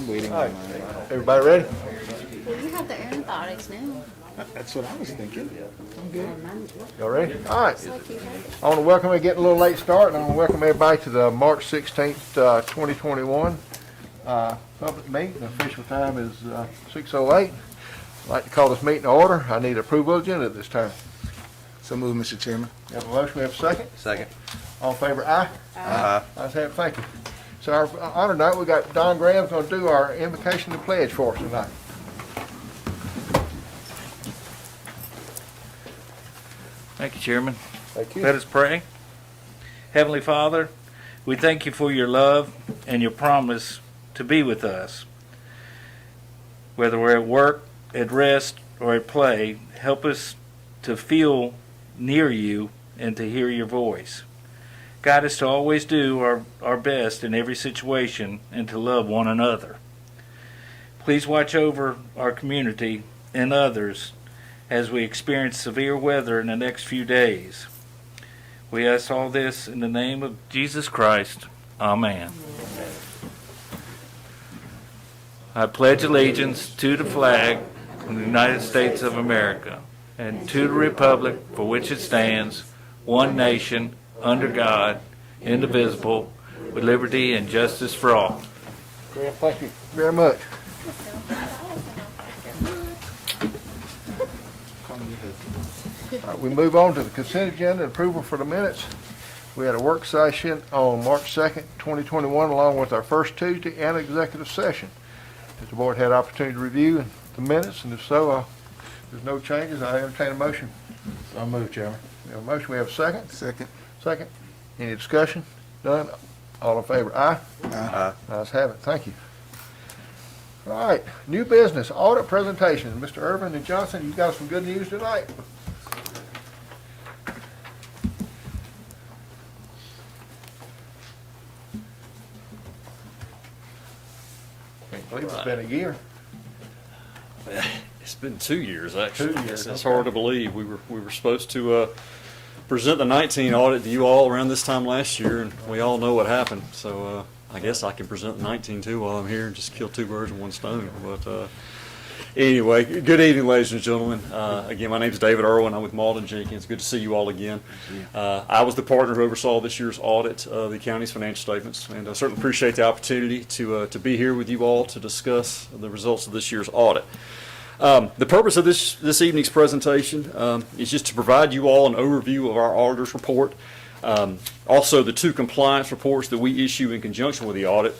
waiting All on right, mine. everybody ready? Well, you have the antibiotics now. That's what I was thinking. I'm good. Y'all ready? All right. It's like you had it. I want to welcome, we're getting a little late start, and I want to welcome everybody to the March 16th, 2021 public meeting. The official time is 6:08. I'd like to call this meeting to order. I need approval of agenda at this time. So move, Mr. Chairman. We have a motion, we have a second. Second. All in favor, aye? Aye. Ayes have it, thank you. So our honor night, we got Don Graham's going to do our invocation and pledge for us tonight. Thank you, Chairman. Thank you. Let us pray. Heavenly Father, we thank you for your love and your promise to be with us. Whether we're at work, at rest, or at play, help us to feel near you and to hear your voice. Guide us to always do our best in every situation and to love one another. Please watch over our community and others as we experience severe weather in the next few days. We ask all this in the name of Jesus Christ. Amen. I pledge allegiance to the flag of the United States of America and to the republic for which it stands, one nation, under God, indivisible, with liberty and justice for all. Graham, thank you very much. All right, we move on to the consent agenda, approval for the minutes. We had a work session on March 2nd, 2021, along with our first Tuesday and executive session. If the board had opportunity to review the minutes, and if so, there's no changes, I entertain a motion. I'll move, Chairman. We have a motion, we have a second. Second. Second. Any discussion? None? All in favor, aye? Aye. Ayes have it, thank you. All right, new business, audit presentation. Mr. Irvin and Johnson, you got some good news tonight. Can't believe it's been a year. It's been 2 years, actually. 2 years, It's okay. hard to believe. We were supposed to present the 19 audit to you all around this time last year, and we all know what happened. So I guess I can present the 19 too while I'm here and just kill two birds with one stone. But anyway, good evening, ladies and gentlemen. Again, my name is David Irwin. I'm with Malden Jenkins. Good to see you all again. I was the partner who oversaw this year's audit of the county's financial statements, and I certainly appreciate the opportunity to be here with you all to discuss the results of this year's audit. The purpose of this evening's presentation is just to provide you all an overview of our auditor's report. Also, the two compliance reports that we issue in conjunction with the audit,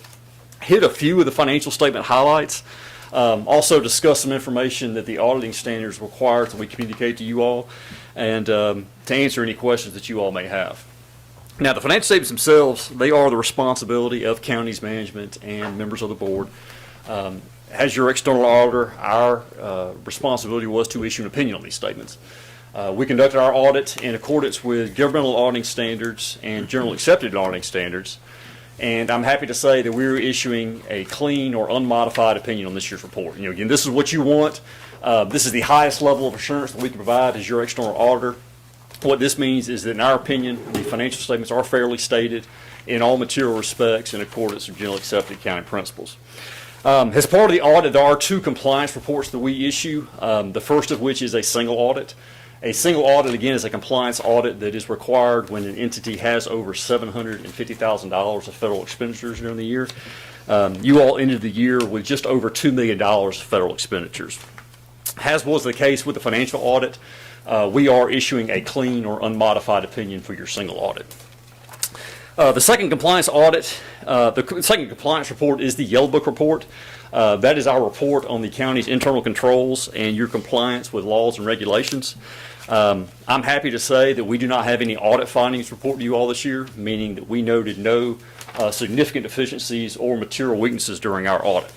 hit a few of the financial statement highlights, also discuss some information that the auditing standards require that we communicate to you all, and to answer any questions that you all may have. Now, the financial statements themselves, they are the responsibility of county's management and members of the board. As your external auditor, our responsibility was to issue an opinion on these statements. We conducted our audit in accordance with governmental auditing standards and general accepted auditing standards, and I'm happy to say that we're issuing a clean or unmodified opinion on this year's report. Again, this is what you want. This is the highest level of assurance that we can provide as your external auditor. What this means is that, in our opinion, the financial statements are fairly stated in all material respects in accordance with generally accepted accounting principles. As part of the audit, there are two compliance reports that we issue, the first of which is a single audit. A single audit, again, is a compliance audit that is required when an entity has over $750,000 of federal expenditures during the year. You all ended the year with just over $2 million of federal expenditures. As was the case with the financial audit, we are issuing a clean or unmodified opinion for your single audit. The second compliance audit, the second compliance report is the Yellow Book report. That is our report on the county's internal controls and your compliance with laws and regulations. I'm happy to say that we do not have any audit findings to report to you all this year, meaning that we noted no significant deficiencies or material weaknesses during our audit.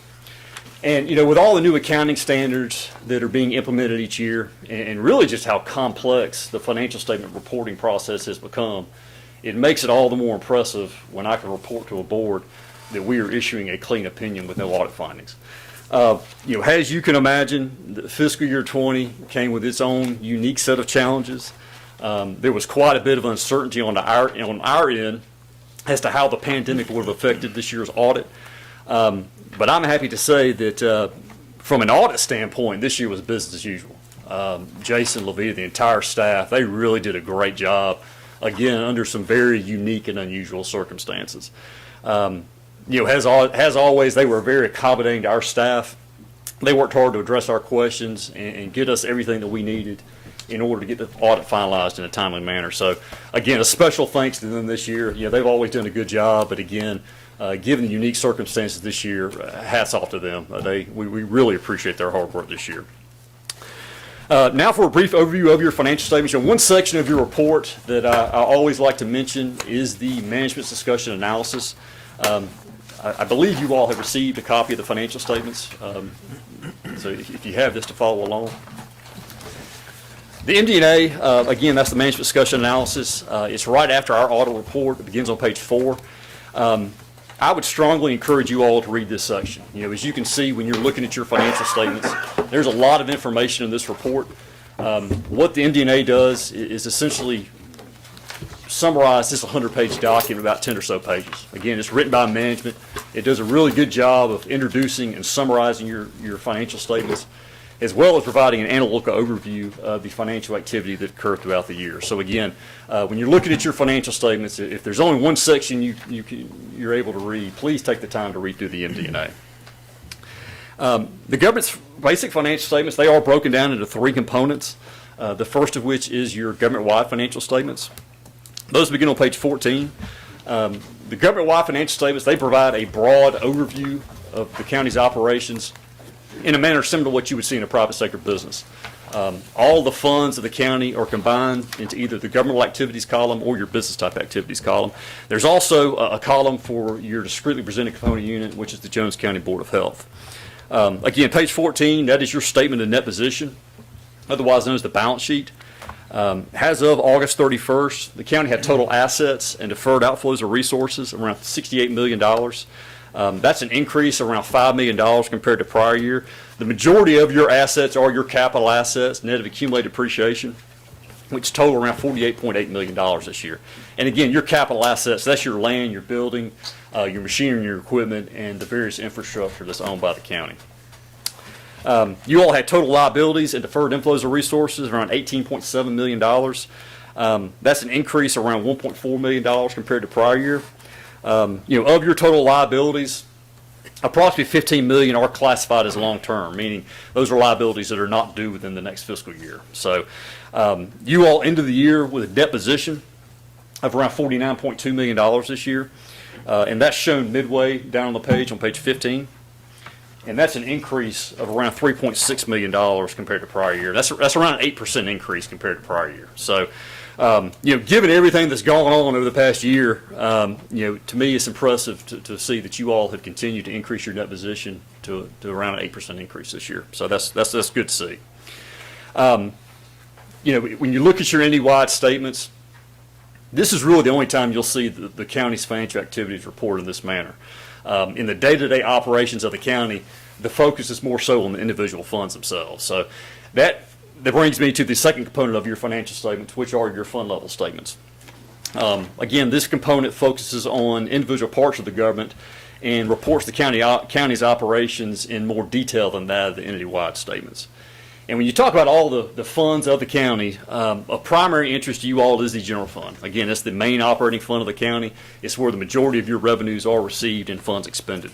And, with all the new accounting standards that are being implemented each year, and really just how complex the financial statement reporting process has become, it makes it all the more impressive when I can report to a board that we are issuing a clean opinion with no audit findings. As you can imagine, the fiscal year 20 came with its own unique set of challenges. There was quite a bit of uncertainty on our end as to how the pandemic would have affected this year's audit. But I'm happy to say that from an audit standpoint, this year was business as usual. Jason, Levita, the entire staff, they really did a great job, again, under some very unique and unusual circumstances. As always, they were very accommodating to our staff. They worked hard to address our questions and get us everything that we needed in order to get the audit finalized in a timely manner. So, again, a special thanks to them this year. They've always done a good job, but again, given the unique circumstances this year, hats off to them. We really appreciate their hard work this year. Now for a brief overview of your financial statements. One section of your report that I always like to mention is the management's discussion analysis. I believe you all have received a copy of the financial statements, so if you have this to follow along. The MD&A, again, that's the management discussion analysis. It's right after our audit report. It begins on page 4. I would strongly encourage you all to read this section. As you can see when you're looking at your financial statements, there's a lot of information in this report. What the MD&A does is essentially summarize this 100-page document, about 10 or so pages. Again, it's written by management. It does a really good job of introducing and summarizing your financial statements, as well as providing an analytical overview of the financial activity that occurred throughout the year. So again, when you're looking at your financial statements, if there's only one section you're able to read, please take the time to read through the MD&A. The government's basic financial statements, they are broken down into 3 components, the first of which is your government-wide financial statements. Those begin on page 14. The government-wide financial statements, they provide a broad overview of the county's operations in a manner similar to what you would see in a private sector business. All the funds of the county are combined into either the governmental activities column or your business type activities column. There's also a column for your discretely presented component unit, which is the Jones County Board of Health. Again, page 14, that is your statement of net position, otherwise known as the balance sheet. As of August 31st, the county had total assets and deferred outflows of resources around $68 million. That's an increase of around $5 million compared to prior year. The majority of your assets are your capital assets, net of accumulated depreciation, which total around $48.8 million this year. And again, your capital assets, that's your land, your building, your machinery, your equipment, and the various infrastructure that's owned by the county. You all had total liabilities and deferred inflows of resources around $18.7 million. That's an increase around $1.4 million compared to prior year. Of your total liabilities, approximately $15 million are classified as long-term, meaning those are liabilities that are not due within the next fiscal year. So you all ended the year with a debt position of around $49.2 million this year, and that's shown midway down on the page on page 15. And that's an increase of around $3.6 million compared to prior year. That's around an 8% increase compared to prior year. So, given everything that's gone on over the past year, to me it's impressive to see that you all have continued to increase your net position to around an 8% increase this year. So that's good to see. When you look at your entity-wide statements, this is really the only time you'll see the county's financial activities reported in this manner. In the day-to-day operations of the county, the focus is more so on the individual funds themselves. So that brings me to the second component of your financial statements, which are your fund level statements. Again, this component focuses on individual parts of the government and reports the county's operations in more detail than that of the entity-wide statements. And when you talk about all the funds of the county, of primary interest to you all is the general fund. Again, it's the main operating fund of the county. It's where the majority of your revenues are received and funds expended.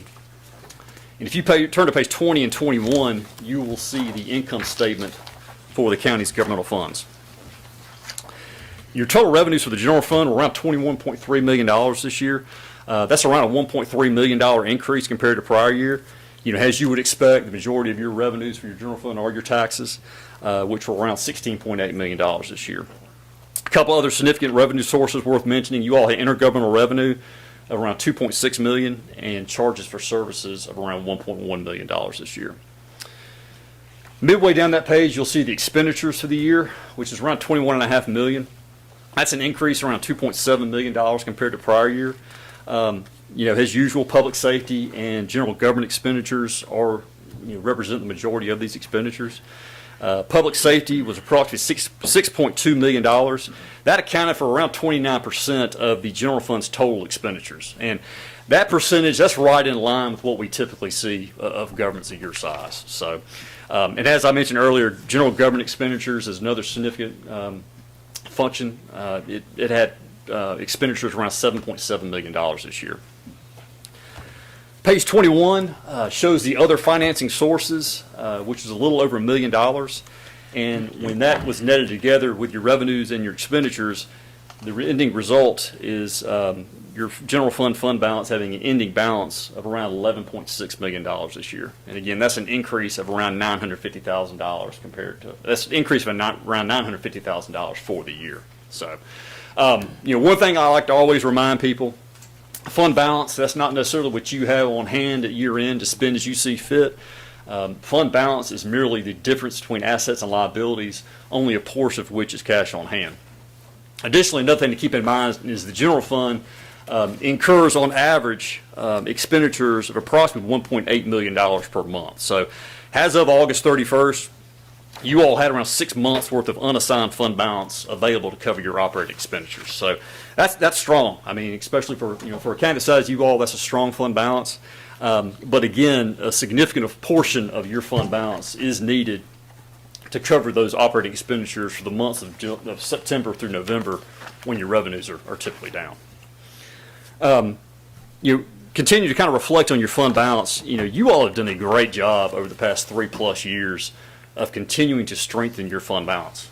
And if you turn to page 20 and 21, you will see the income statement for the county's governmental funds. Your total revenues for the general fund were around $21.3 million this year. That's around a $1.3 million increase compared to prior year. As you would expect, the majority of your revenues for your general fund are your taxes, which were around $16.8 million this year. A couple other significant revenue sources worth mentioning. You all had intergovernmental revenue of around $2.6 million and charges for services of around $1.1 million this year. Midway down that page, you'll see the expenditures for the year, which is around $21.5 million. That's an increase around $2.7 million compared to prior year. As usual, public safety and general government expenditures represent the majority of these expenditures. Public safety was approximately $6.2 million. That accounted for around 29% of the general fund's total expenditures. And that percentage, that's right in line with what we typically see of governments of your size. So, and as I mentioned earlier, general government expenditures is another significant function. It had expenditures around $7.7 million this year. Page 21 shows the other financing sources, which is a little over $1 million. And when that was netted together with your revenues and your expenditures, the ending result is your general fund balance having an ending balance of around $11.6 million this year. And again, that's an increase of around $950,000 compared to, that's an increase of around $950,000 for the year. So, one thing I like to always remind people, fund balance, that's not necessarily what you have on hand at year end to spend as you see fit. Fund balance is merely the difference between assets and liabilities, only a portion of which is cash on hand. Additionally, another thing to keep in mind is the general fund incurs on average expenditures of approximately $1.8 million per month. So as of August 31st, you all had around 6 months worth of unassigned fund balance available to cover your operating expenditures. So that's strong. I mean, especially for a county the size of you all, that's a strong fund balance. But again, a significant portion of your fund balance is needed to cover those operating expenditures for the months of September through November, when your revenues are typically down. You continue to kind of reflect on your fund balance. You all have done a great job over the past 3+ years of continuing to strengthen your fund balance.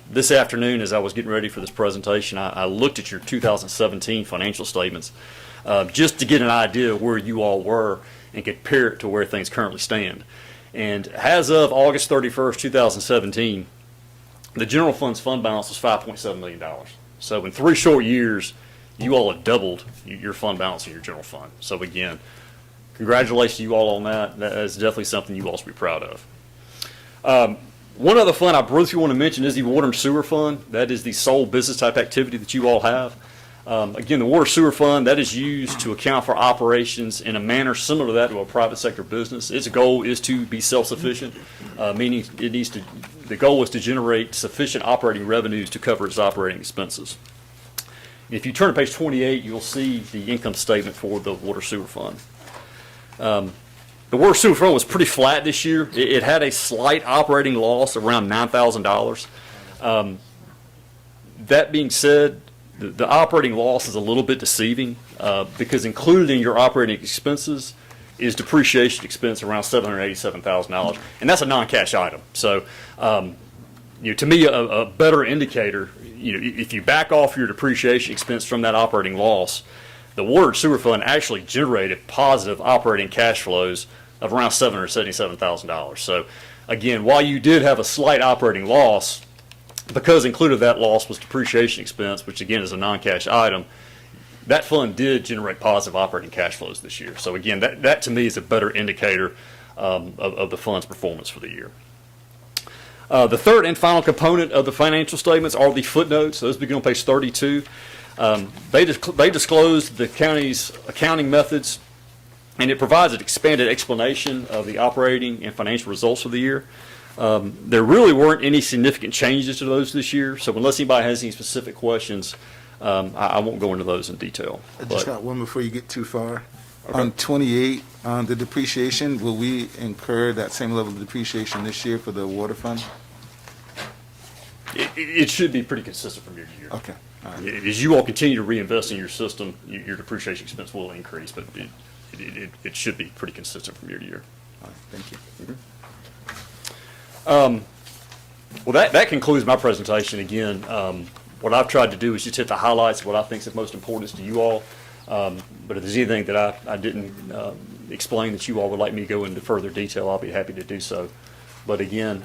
This afternoon, as I was getting ready for this presentation, I looked at your 2017 financial statements just to get an idea of where you all were and compare it to where things currently stand. And as of August 31st, 2017, the general fund's fund balance was $5.7 million. So in 3 short years, you all have doubled your fund balance in your general fund. So again, congratulations to you all on that. That is definitely something you all should be proud of. One other fund I briefly want to mention is the water and sewer fund. That is the sole business type activity that you all have. Again, the water sewer fund, that is used to account for operations in a manner similar to that of a private sector business. Its goal is to be self-sufficient, meaning the goal is to generate sufficient operating revenues to cover its operating expenses. If you turn to page 28, you'll see the income statement for the water sewer fund. The water sewer fund was pretty flat this year. It had a slight operating loss of around $9,000. That being said, the operating loss is a little bit deceiving because included in your operating expenses is depreciation expense around $787,000, and that's a non-cash item. So, to me, a better indicator, if you back off your depreciation expense from that operating loss, the water and sewer fund actually generated positive operating cash flows of around $777,000. So, again, while you did have a slight operating loss, because included that loss was depreciation expense, which again is a non-cash item, that fund did generate positive operating cash flows this year. So again, that to me is a better indicator of the fund's performance for the year. The third and final component of the financial statements are the footnotes. Those begin on page 32. They disclose the county's accounting methods, and it provides an expanded explanation of the operating and financial results for the year. There really weren't any significant changes to those this year, so unless anybody has any specific questions, I won't go into those in detail. I just got one before you get too far. Okay. On 28, the depreciation, will we incur that same level of depreciation this year for the water fund? It should be pretty consistent from year to year. Okay. All right. As you all continue to reinvest in your system, your depreciation expense will increase, but it should be pretty consistent from year to year. All right. Thank you. Mm-hmm. Well, that concludes my presentation. Again, what I've tried to do is just hit the highlights of what I think is most important to you all. But if there's anything that I didn't explain that you all would like me to go into further detail, I'll be happy to do so. But again,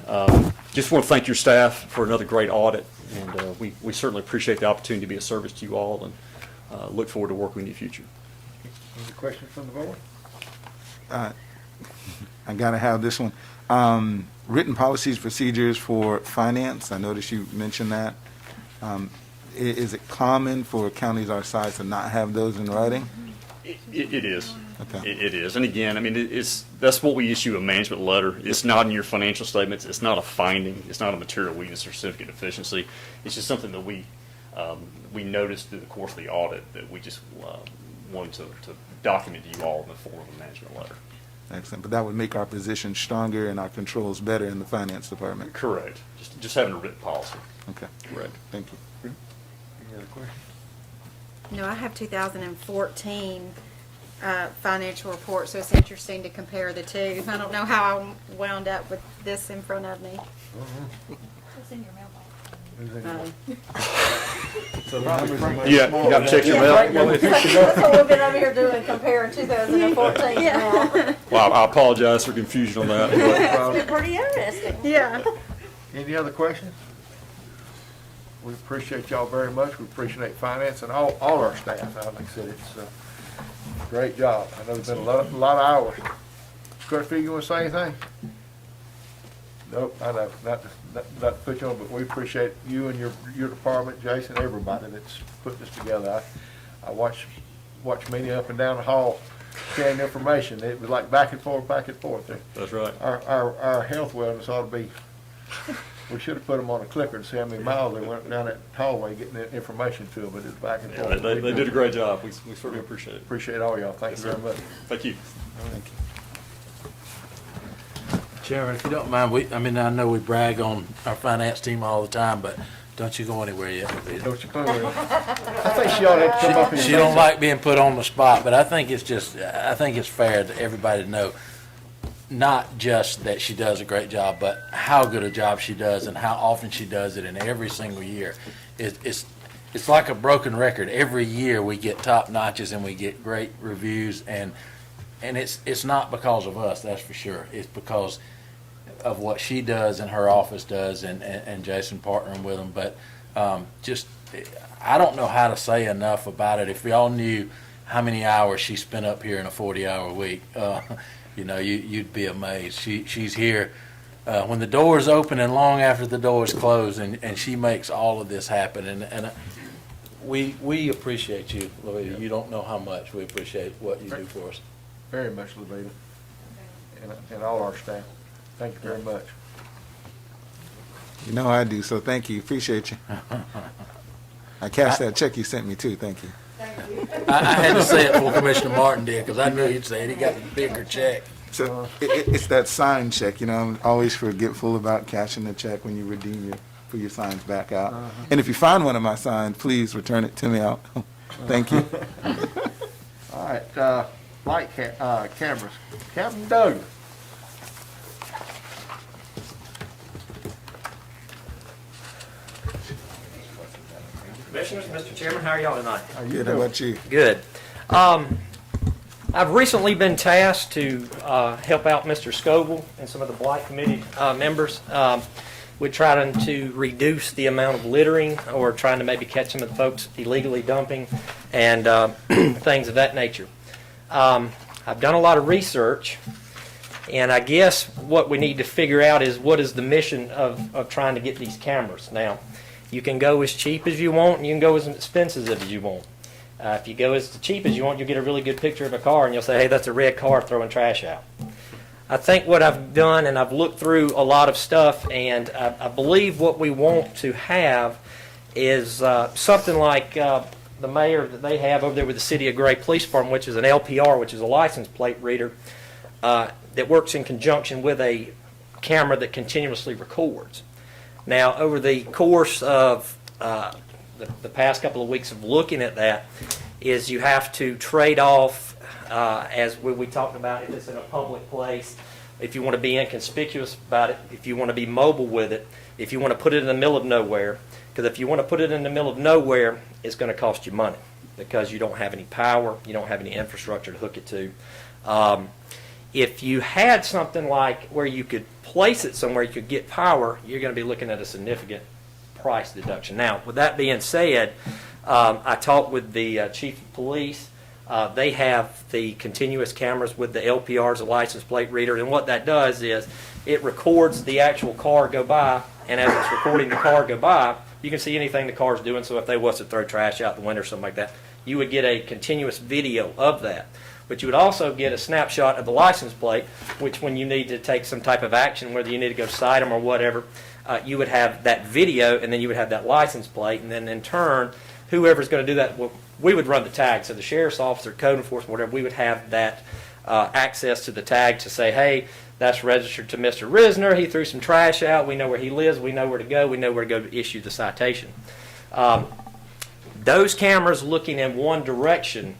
just want to thank your staff for another great audit, and we certainly appreciate the opportunity to be of service to you all, and look forward to working with you in the future. Any questions from the board? I got to have this one. Written policies, procedures for finance. I noticed you mentioned that. Is it common for counties our size to not have those in writing? It is. Okay. It is. And again, I mean, that's what we issue a management letter. It's not in your financial statements. It's not a finding. It's not a material weakness or significant deficiency. It's just something that we noticed through the course of the audit that we just wanted to document to you all in the form of a management letter. Excellent. But that would make our position stronger and our controls better in the finance department. Correct. Just having a written policy. Okay. Correct. Thank you. Any other questions? No, I have 2014 financial report, so it's interesting to compare the two. I don't know how I wound up with this in front of me. It's in your mailbox. Yeah, you got to check your mail. That's what we've been over here doing, comparing 2014 now. Well, I apologize for confusion on that. but- It's been pretty interesting. Yeah. Any other questions? We appreciate y'all very much. We appreciate finance and all our staff. Like I said, it's a great job. I know it's been a lot of hours. Christopher, you want to say anything? Nope, I know, not to put you on, but we appreciate you and your department, Jason, everybody that's put this together. I watched Minnie up and down the hall sharing information. It was like back and forth. That's right. Our health wellness ought to be, we should have put them on a clicker to see how many miles they went down that hallway getting that information to them, but it's back and Yeah, forth. they did a great job. We certainly appreciate it. Appreciate all y'all. Thank Yes, you sir. very much. Thank you. Thank you. Chairman, if you don't mind, I know we brag on our finance team all the time, but don't you go anywhere yet. Don't you put her in. I think she ought to come up here. She don't like being put on the spot, but I think it's fair to everybody to know, not just that she does a great job, but how good a job she does and how often she does it, and every single year. It's like a broken record. Every year we get top notches and we get great reviews, and it's not because of us, that's for sure. It's because of what she does and her office does, and Jason partnering with them. But I don't know how to say enough about it. If y'all knew how many hours she spent up here in a 40-hour week, you'd be amazed. She's here when the doors open and long after the doors close, and she makes all of this happen. And we appreciate you, Louisa. You don't know how much we appreciate what you do for us. Very much, Levita, and all our staff. Thank you very much. You know I do, so thank you. Appreciate you. I cashed that check you sent me too. Thank you. I had to say it before Commissioner Martin did, because I knew he'd say it. He got the bigger check. So it's that signed check. I'm always forgetful about cashing the check when you redeem put your signs back out. And if you find one of my signs, please return it to me out. Thank you. All right, light cameras. Captain Doug. Commissioners, Mr. Chairman, how are y'all tonight? How you Good. How doing? about you? Good. I've recently been tasked to help out Mr. Scoble and some of the Blight Committee members with trying to reduce the amount of littering, or trying to maybe catch some of the folks illegally dumping and things of that nature. I've done a lot of research, and I guess what we need to figure out is what is the mission of trying to get these cameras. Now, you can go as cheap as you want, and you can go as expensive as you want. If you go as cheap as you want, you'll get a really good picture of a car, and you'll say, hey, that's a red car throwing trash out. I think what I've done, and I've looked through a lot of stuff, and I believe what we want to have is something like the mayor that they have over there with the City of Gray Police Department, which is an LPR, which is a license plate reader, that works in conjunction with a camera that continuously records. Now, over the course of the past couple of weeks of looking at that, is you have to trade off, as we talked about, if it's in a public place, if you want to be inconspicuous about it, if you want to be mobile with it, if you want to put it in the middle of nowhere. Because if you want to put it in the middle of nowhere, it's going to cost you money, because you don't have any power, you don't have any infrastructure to hook it to. If you had something like where you could place it somewhere you could get power, you're going to be looking at a significant price deduction. Now, with that being said, I talked with the chief of police. They have the continuous cameras with the LPRs, a license plate reader, and what that does is it records the actual car go by, and as it's recording the car go by, you can see anything the car's doing. So if they was to throw trash out the window or something like that, you would get a continuous video of that. But you would also get a snapshot of the license plate, which when you need to take some type of action, whether you need to go cite them or whatever, you would have that video, and then you would have that license plate, and then in turn, whoever's going to do that, we would run the tag. So the sheriff's officer, code enforcement, whatever, we would have that access to the tag to say, hey, that's registered to Mr. Risner. He threw some trash out. We know where he lives. We know where to go. We know where to go to issue the citation. Those cameras looking in one direction,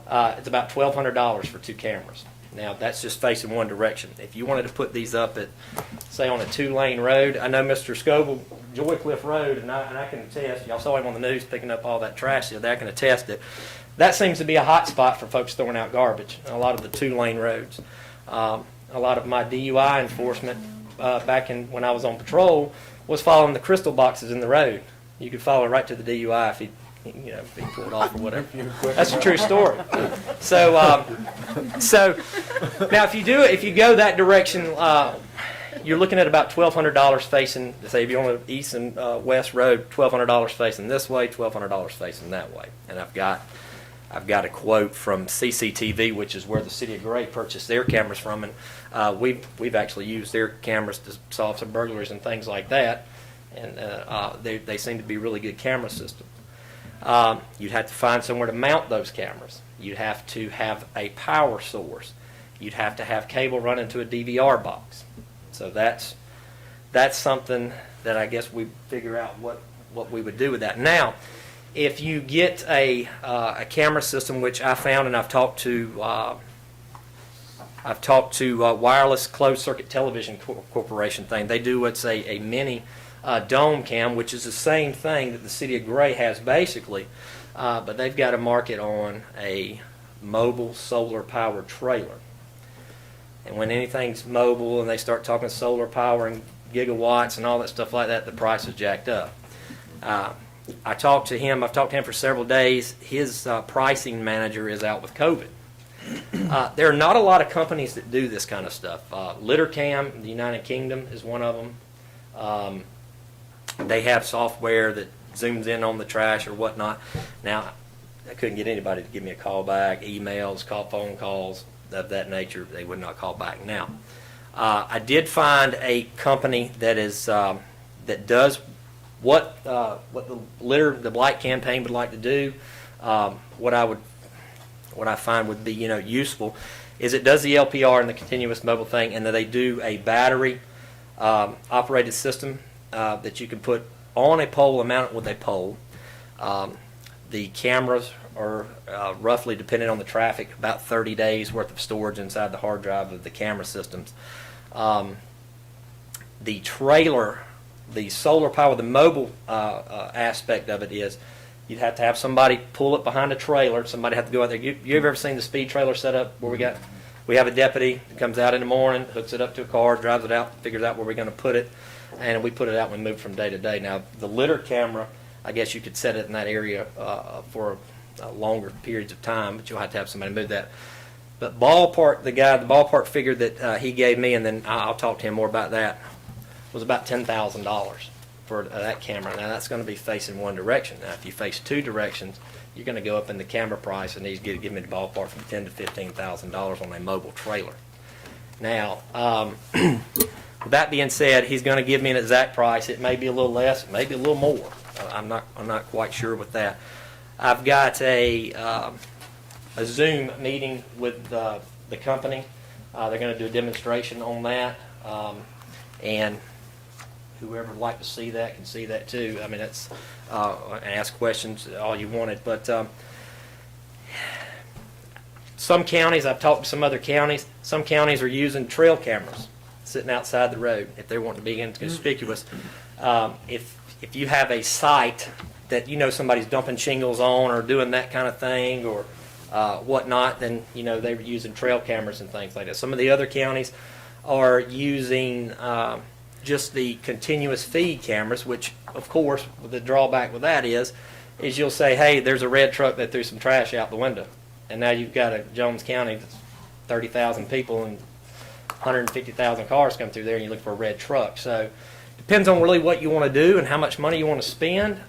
it's about $1,200 for 2 cameras. Now, that's just facing one direction. If you wanted to put these up at, say, on a 2-lane road, I know Mr. Scoble, Joycliff Road, and I can attest, y'all saw him on the news picking up all that trash the other day, I can attest that that seems to be a hot spot for folks throwing out garbage, a lot of the 2-lane roads. A lot of my DUI enforcement back when I was on patrol was following the crystal boxes in the road. You could follow right to the DUI if he pulled off or whatever. That's a true story. So now if you go that direction, you're looking at about $1,200 facing. Say if you're on the east and west road, $1,200 facing this way, $1,200 facing that way. And I've got a quote from CCTV, which is where the city of Gray purchased their cameras from, and we've actually used their cameras to solve some burglaries and things like that. And they seem to be really good camera systems. You'd have to find somewhere to mount those cameras. You'd have to have a power source. You'd have to have cable run into a DVR box. So that's something that I guess we figure out what we would do with that. Now, if you get a camera system, which I found, and I've talked to Wireless Closed Circuit Television Corporation thing. They do what's a mini dome cam, which is the same thing that the city of Gray has basically, but they've got a market on a mobile solar powered trailer. And when anything's mobile and they start talking solar power and gigawatts and all that stuff like that, the price is jacked up. I've talked to him for several days. His pricing manager is out with COVID. There are not a lot of companies that do this kind of stuff. LitterCam, the United Kingdom, is one of them. They have software that zooms in on the trash or whatnot. Now, I couldn't get anybody to give me a call back, emails, phone calls of that nature. They would not call back now. I did find a company that is that does what the Blight campaign would like to do. What I find would be useful is it does the LPR and the continuous mobile thing, and that they do a battery operated system that you can put on a pole and mount it with a pole. The cameras are roughly, depending on the traffic, about 30 days worth of storage inside the hard drive of the camera systems. The trailer, the solar power, the mobile aspect of it is you'd have to have somebody pull it behind a trailer. Somebody have to go out there. You ever seen the speed trailer set up where we have a deputy that comes out in the morning, hooks it up to a car, drives it out, figures out where we're going to put it, and we put it out and we move from day to day. Now, the litter camera, I guess you could set it in that area for longer periods of time, but you'll have to have somebody move that. But the ballpark figure that he gave me, and then I'll talk to him more about that, was about $10,000 for that camera. Now, that's going to be facing one direction. Now, if you face two directions, you're going to go up in the camera price, and he's going to give me the ballpark from $10,000 to $15,000 on a mobile trailer. Now, with that being said, he's going to give me an exact price. It may be a little less, it may be a little more. I'm not quite sure with that. I've got a Zoom meeting with the company. They're going to do a demonstration on that, and whoever would like to see that can see that too. I mean, that's ask questions all you wanted, but some counties, I've talked to some other counties. Some counties are using trail cameras sitting outside the road if they want to be inconspicuous. If you have a site that somebody's dumping shingles on or doing that kind of thing or whatnot, then they're using trail cameras and things like that. Some of the other counties are using just the continuous feed cameras, which of course the drawback with that is you'll say, hey, there's a red truck that threw some trash out the window, and now you've got a Jones County that's 30,000 people and 150,000 cars come through there, and you look for a red truck. So depends on really what you want to do and how much money you want to spend.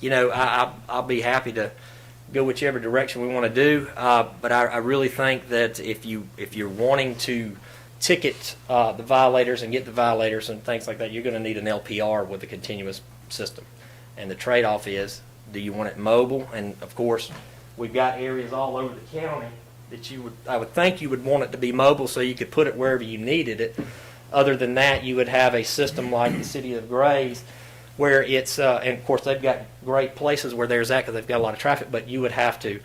I'll be happy to go whichever direction we want to do. But I really think that if you're wanting to ticket the violators and get the violators and things like that, you're going to need an LPR with a continuous system. And the trade-off is, do you want it mobile? And of course, we've got areas all over the county that I would think you would want it to be mobile so you could put it wherever you needed it. Other than that, you would have a system like the city of Grays, where it's, and of course they've got great places where there's that because they've got a lot of traffic, but you would have to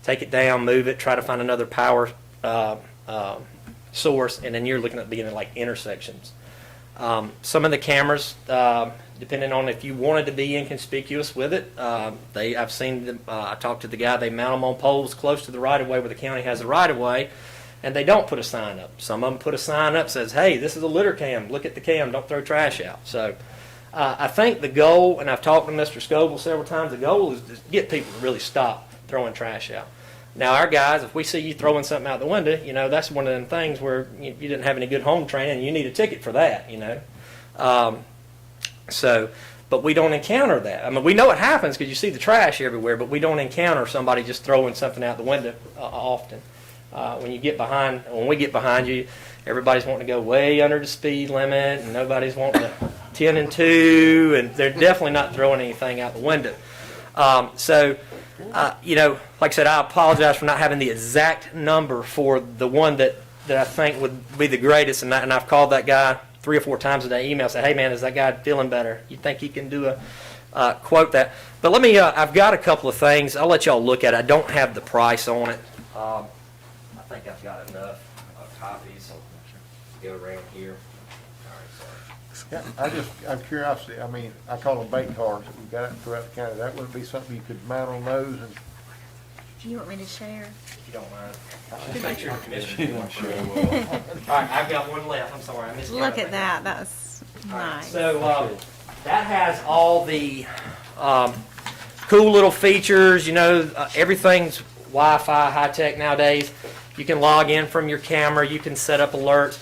take it down, move it, try to find another power source, and then you're looking at being in like intersections. Some of the cameras, depending on if you wanted to be inconspicuous with it, I've seen them, I talked to the guy, they mount them on poles close to the right-of-way where the county has the right-of-way, and they don't put a sign up. Some of them put a sign up that says, hey, this is a litter cam, look at the cam, don't throw trash out. So I think the goal, and I've talked to Mr. Scoble several times, the goal is to get people to really stop throwing trash out. Now, our guys, if we see you throwing something out the window, that's one of them things where you didn't have any good home training, and you need a ticket for that, But we don't encounter that. I mean, we know it happens because you see the trash everywhere, but we don't encounter somebody just throwing something out the window often. When we get behind you, everybody's wanting to go way under the speed limit, and nobody's wanting to 10 and 2, and they're definitely not throwing anything out the window. Like I said, I apologize for not having the exact number for the one that I think would be the greatest, and I've called that guy 3 or 4 times a day, email, say, hey man, is that guy feeling better? You think he can do a quote that? But let me, I've got a couple of things. I'll let y'all look at it. I don't have the price on it. I think I've got enough copies. So go around here. All right, sorry. Yeah, I'm curiosity, I call them bank cards that we've got throughout the county. That wouldn't be something you could mount on those and Do you want me to share? If you don't mind. Just make sure the commissioner doing sure. All right, I've got one left. I'm sorry, I missed Look at that, that's All right, nice. so that has all the cool little features. Everything's Wi-Fi, high tech nowadays. You can log in from your camera. You can set up alerts.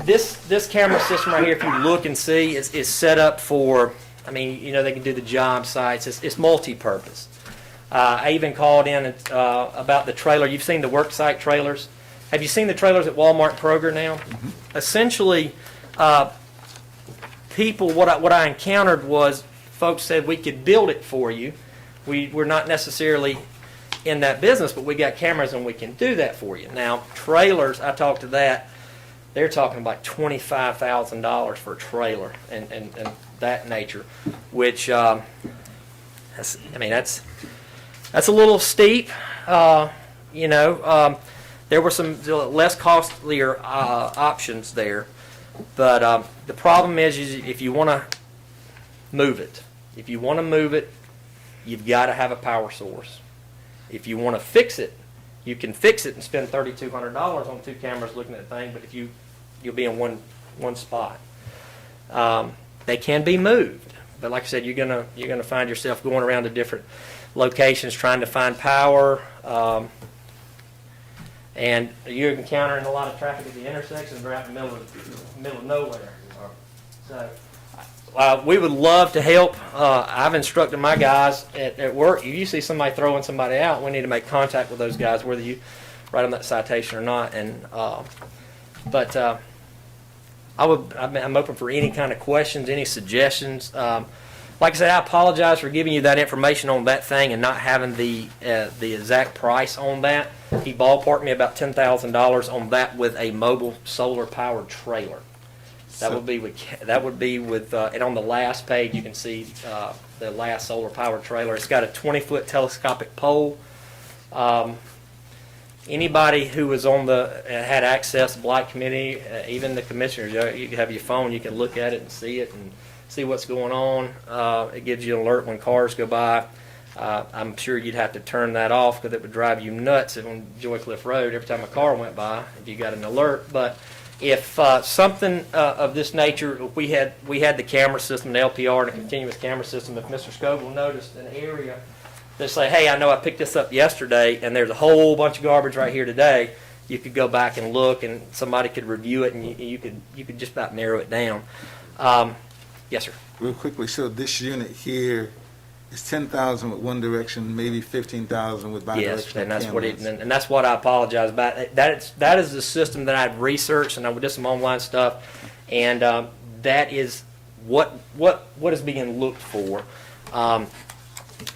This camera system right here, if you look and see, is set up for. They can do the job sites. It's multi-purpose. I even called in about the trailer. You've seen the work site trailers. Have you seen the trailers at Walmart Kroger now? Mm-hmm. Essentially, people, what I encountered was folks said we could build it for you. We're not necessarily in that business, but we got cameras and we can do that for you. Now, trailers, I talked to that. They're talking about $25,000 for a trailer and that nature, which that's a little steep. There were some less costlier options there, but the problem is if you want to move it, you've got to have a power source. If you want to fix it, you can fix it and spend $3,200 on 2 cameras looking at the thing, but you'll be in one spot. They can be moved, but like I said, you're gonna find yourself going around to different locations trying to find power, and you're encountering a lot of traffic at the intersections. We're out in the middle of nowhere. So we would love to help. I've instructed my guys at work. If you see somebody throwing somebody out, we need to make contact with those guys, whether you write them that citation or not. And I'm open for any kind of questions, any suggestions. Like I said, I apologize for giving you that information on that thing and not having the exact price on that. He ballparked me about $10,000 on that with a mobile solar powered trailer. That would be with and on the last page you can see the last solar powered trailer. It's got a 20-foot telescopic pole. Anybody who was on had access to Blight Committee, even the commissioners, you have your phone, you can look at it and see what's going on. It gives you an alert when cars go by. I'm sure you'd have to turn that off because it would drive you nuts on Joy Cliff Road every time a car went by if you got an alert. But if something of this nature, we had the camera system, the LPR, and a continuous camera system. If Mr. Scoble noticed an area, they say, hey, I know I picked this up yesterday, and there's a whole bunch of garbage right here today. You could go back and look, and somebody could review it, and you could just about narrow it down. Yes, sir. Real quickly, so this unit here It's 10,000 with One Direction, maybe 15,000 with bidirectional Yes, and that's what it, cameras. and that's what I apologize about. That is the system that I've researched, and I did some online stuff, and that is what is being looked for.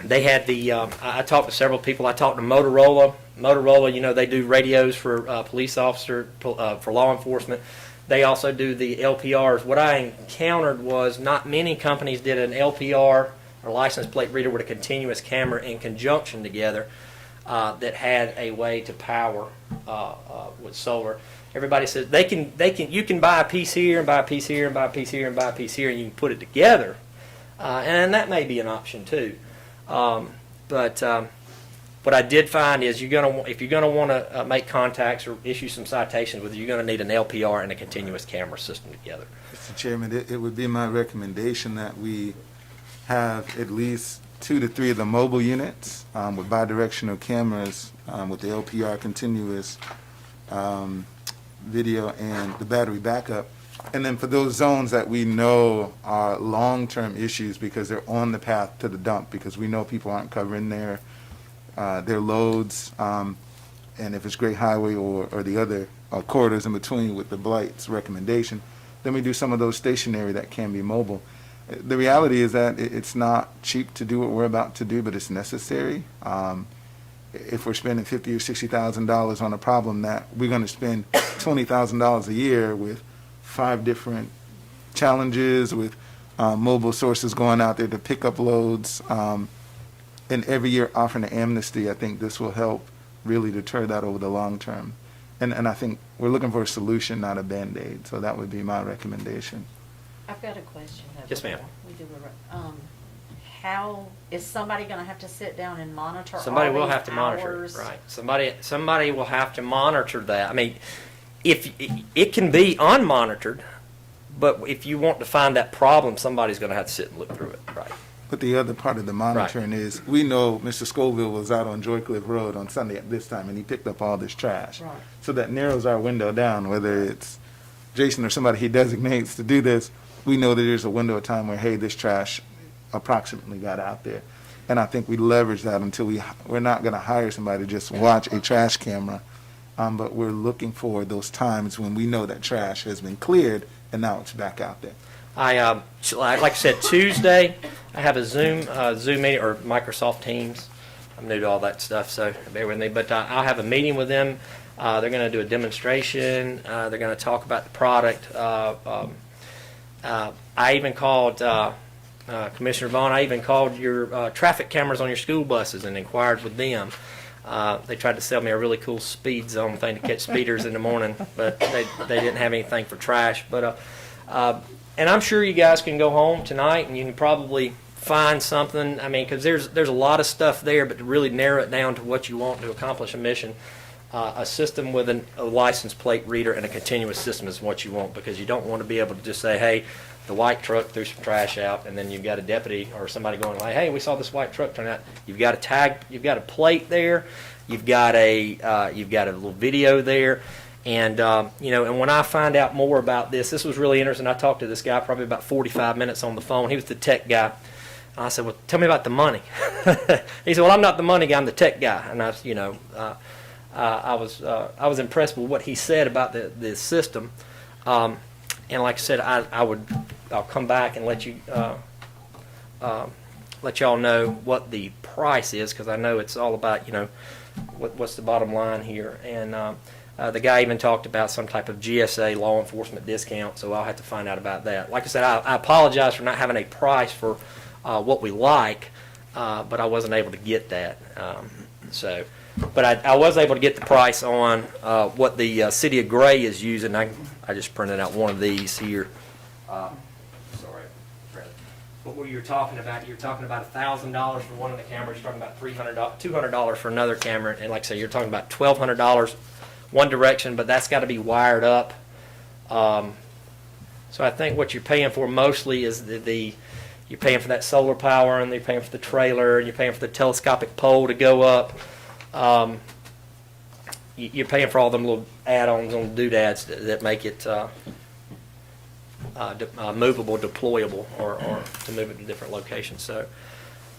They had the I talked to several people. I talked to Motorola. Motorola, you know, they do radios for police officer, for law enforcement. They also do the LPRs. What I encountered was not many companies did an LPR or license plate reader with a continuous camera in conjunction together that had a way to power with solar. Everybody says you can buy a piece here and buy a piece here and buy a piece here and buy a piece here, and you can put it together, and that may be an option too. But what I did find is if you're gonna want to make contacts or issue some citations with it, you're going to need an LPR and a continuous camera system together. Mr. Chairman, it would be my recommendation that we have at least 2 to 3 of the mobile units with bidirectional cameras with the LPR continuous video and the battery backup. And then for those zones that we know are long-term issues because they're on the path to the dump, because we know people aren't covering their loads, and if it's Great Highway or the other corridors in between with the Blight's recommendation, then we do some of those stationary that can be mobile. The reality is that it's not cheap to do what we're about to do, but it's necessary. If we're spending $50,000 or $60,000 on a problem that we're going to spend $20,000 a year with 5 different challenges, with mobile sources going out there to pick up loads, and every year offering an amnesty, I think this will help really deter that over the long term. And I think we're looking for a solution, not a Band-Aid. So that would be my recommendation. I've got a question. though, Yes, ma'am. before we do how is somebody going to have to sit down and monitor Somebody all will these have to monitor hours? it, right? Somebody will have to monitor that. I mean, if it can be unmonitored, but if you want to find that problem, somebody's going to have to sit and look through it, right? But the other part of the monitoring is, we know Mr. Scoville was out on Joycliffe Road on Sunday at this time, and he picked up all this trash. Right. So that narrows our window down, whether it's Jason or somebody he designates to do this. We know that there's a window of time where, hey, this trash approximately got out there. And I think we leverage that until we're not going to hire somebody to just watch a trash camera, but we're looking for those times when we know that trash has been cleared and now it's back out there. Like I said, Tuesday, I have a Zoom meeting or Microsoft Teams. I'm new to all that stuff, so bear with me. But I'll have a meeting with them. They're going to do a demonstration. They're going to talk about the product. I even called Commissioner Vaughn. I even called your traffic cameras on your school buses and inquired with them. They tried to sell me a really cool speed zone thing to catch speeders in the morning, but they didn't have anything for trash. But and I'm sure you guys can go home tonight and you can probably find something. I mean, because there's a lot of stuff there, but to really narrow it down to what you want to accomplish a mission, a system with a license plate reader and a continuous system is what you want, because you don't want to be able to just say, hey, the white truck threw some trash out, and then you've got a deputy or somebody going like, hey, we saw this white truck turn out. You've got a tag, you've got a plate there, you've got a little video there. And, and when I find out more about this was really interesting. I talked to this guy probably about 45 minutes on the phone. He was the tech guy. I said, well, tell me about the money. He said, well, I'm not the money guy, I'm the tech guy. And I was impressed with what he said about the system. And like I said, I'll come back and let y'all know what the price is, because I know it's all about, what's the bottom line here. And, the guy even talked about some type of GSA law enforcement discount, so I'll have to find out about that. Like I said, I apologize for not having a price for what we like, but I wasn't able to get that. But I was able to get the price on what the City of Gray is using. I just printed out one of these here. Sorry, Fred. What were you talking about? You're talking about $1,000 for one of the cameras. You're talking about $200 for another camera, and like I said, you're talking about $1,200. One direction, but that's got to be wired up. So I think what you're paying for mostly is you're paying for that solar power, and you're paying for the trailer, and you're paying for the telescopic pole to go up. You're paying for all them little add-ons on doodads that make it movable, deployable, or to move it to different locations. So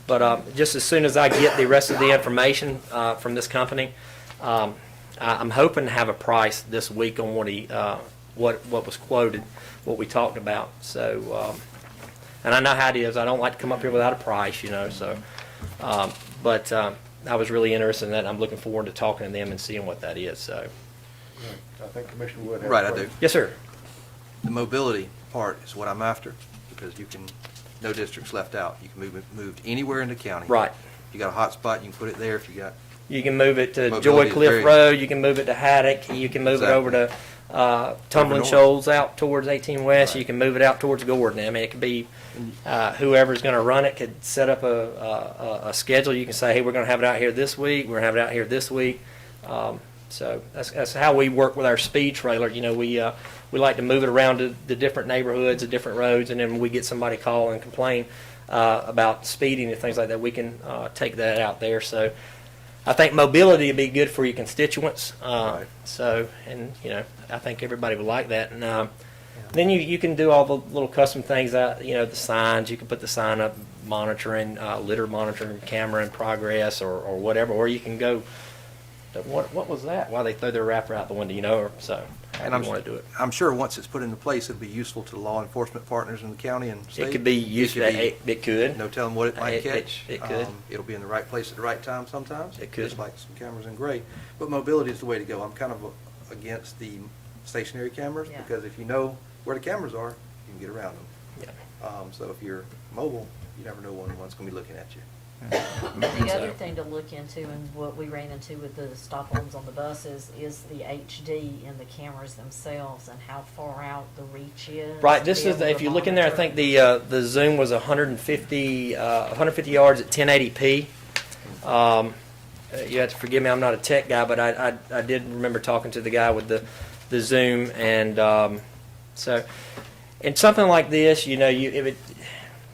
But just as soon as I get the rest of the information from this company, I'm hoping to have a price this week on what was quoted, what we talked about. So, and I know how it is. I don't like to come up here without a price, you know. So, but I was really interested in that. And I'm looking forward to talking to them and seeing what that is. So, I think Commissioner Wood has. Right, a I do. question. yes, sir. The mobility part is what I'm after, because you can, no districts left out. You can move it moved anywhere in the county. Right. You got a hot spot, you can put it there. If you got, You can move it to Mobility Joy is Cliff very- Road. You can move it to Haddock. You can move it over to Tumbling north. Shoals out towards 18 West. Right. You can move it out towards Gordon. I mean, it could be whoever's going to run it could set up a schedule. You can say, hey, we're going to have it out here this week. We're going to have it out here this week. So that's how we work with our speed trailer. You know, we like to move it around to the different neighborhoods, the different roads, and then when we get somebody call and complain about speeding and things like that, we can take that out there. So I think mobility would be good for your constituents. Right. So, and you know, I think everybody would like that. And then you can do all the little custom things. You know, the signs. You can put the sign up, monitoring, litter monitoring, camera in progress, or whatever. Or you can go. What was that? Why they throw their wrapper out the window? You know, or so. How and do you want to do it? I'm sure once it's put into place, it'll be useful to the law enforcement partners in the county and state. It could be used. It could. No telling what it might It- catch. it could. It'll be in the right place at the right time sometimes. It could. Just like some cameras in gray. But mobility is the way to go. I'm kind of against the stationary cameras, Yeah. because if you know where the cameras are, you can get around them. Yeah. So if you're mobile, you never know when one's going to be looking at you. The other thing to look into, and what we ran into with the stop-ons on the buses, is the HD in the cameras themselves and how far out the reach is. Right. to This be is able if to you look in there. I monitor. think the zoom was 150 yards at 1080p. You have to forgive me. I'm not a tech guy, but I did remember talking to the guy with the zoom, and so and something like this, you know,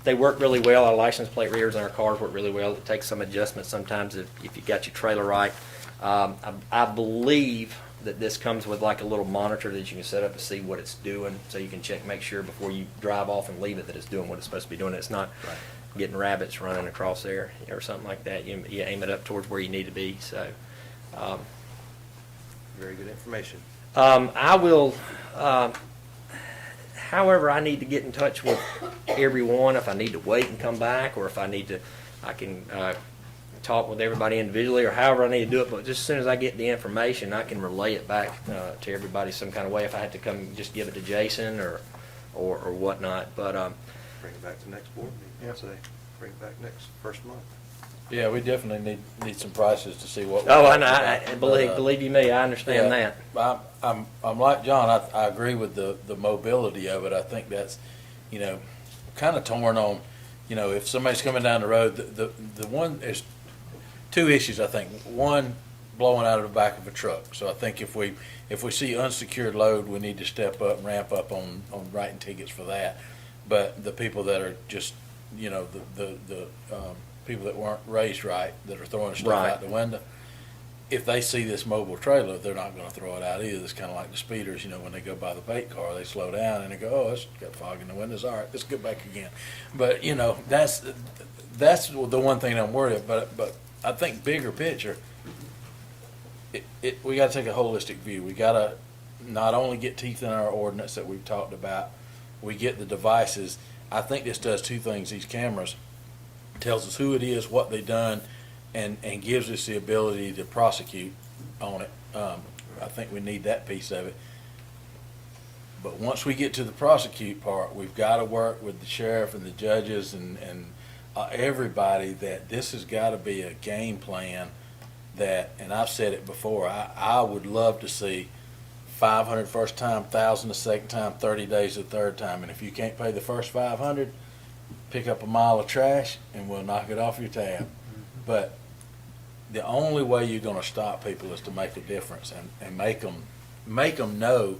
they work really well. Our license plate readers in our cars work really well. It takes some adjustment sometimes if you got your trailer right. I believe that this comes with like a little monitor that you can set up to see what it's doing, so you can check, make sure before you drive off and leave it that it's doing what it's supposed to be doing. It's not getting rabbits running across there or something like that. You aim it up towards where you need to be. So, Very good information. I will. However, I need to get in touch with everyone. If I need to wait and come back, or if I need to, I can talk with everybody individually, or however I need to do it. But just as soon as I get the information, I can relay it back to everybody some kind of way. If I had to come, just give it to Jason or whatnot. But Bring it back to next board meeting. Yeah. Say, bring it back next first month. Yeah, we definitely need some prices to see what. I know. I believe you me, I understand Yeah, that. I'm like John. I agree with the mobility of it. I think that's, you know, kind of torn on, you know, if somebody's coming down the road. The one, there's two issues. I think one, blowing out of the back of a truck. So I think if we see unsecured load, we need to step up and ramp up on writing tickets for that. But the people that are just, you know, the people that weren't raised right, that are throwing stuff Right. out the window, if they see this mobile trailer, they're not going to throw it out either. It's kind of like the speeders, you know, when they go by the bait car, they slow down and they go, oh, it's got fog in the windows. All right, let's get back again. But, you know, that's the one thing I'm worried about. But I think bigger picture, we got to take a holistic view. We got to not only get teeth in our ordinance that we've talked about, we get the devices. I think this does two things. These cameras tells us who it is, what they done, and gives us the ability to prosecute on it. I think we need that piece of it. But once we get to the prosecute part, we've got to work with the sheriff and the judges and everybody that this has got to be a game plan that, and I've said it before, I would love to see 500 first time, 1,000 the second time, 30 days the third time. And if you can't pay the first 500, pick up a mile of trash and we'll knock it off your tab. But the only way you're going to stop people is to make a difference and make them know,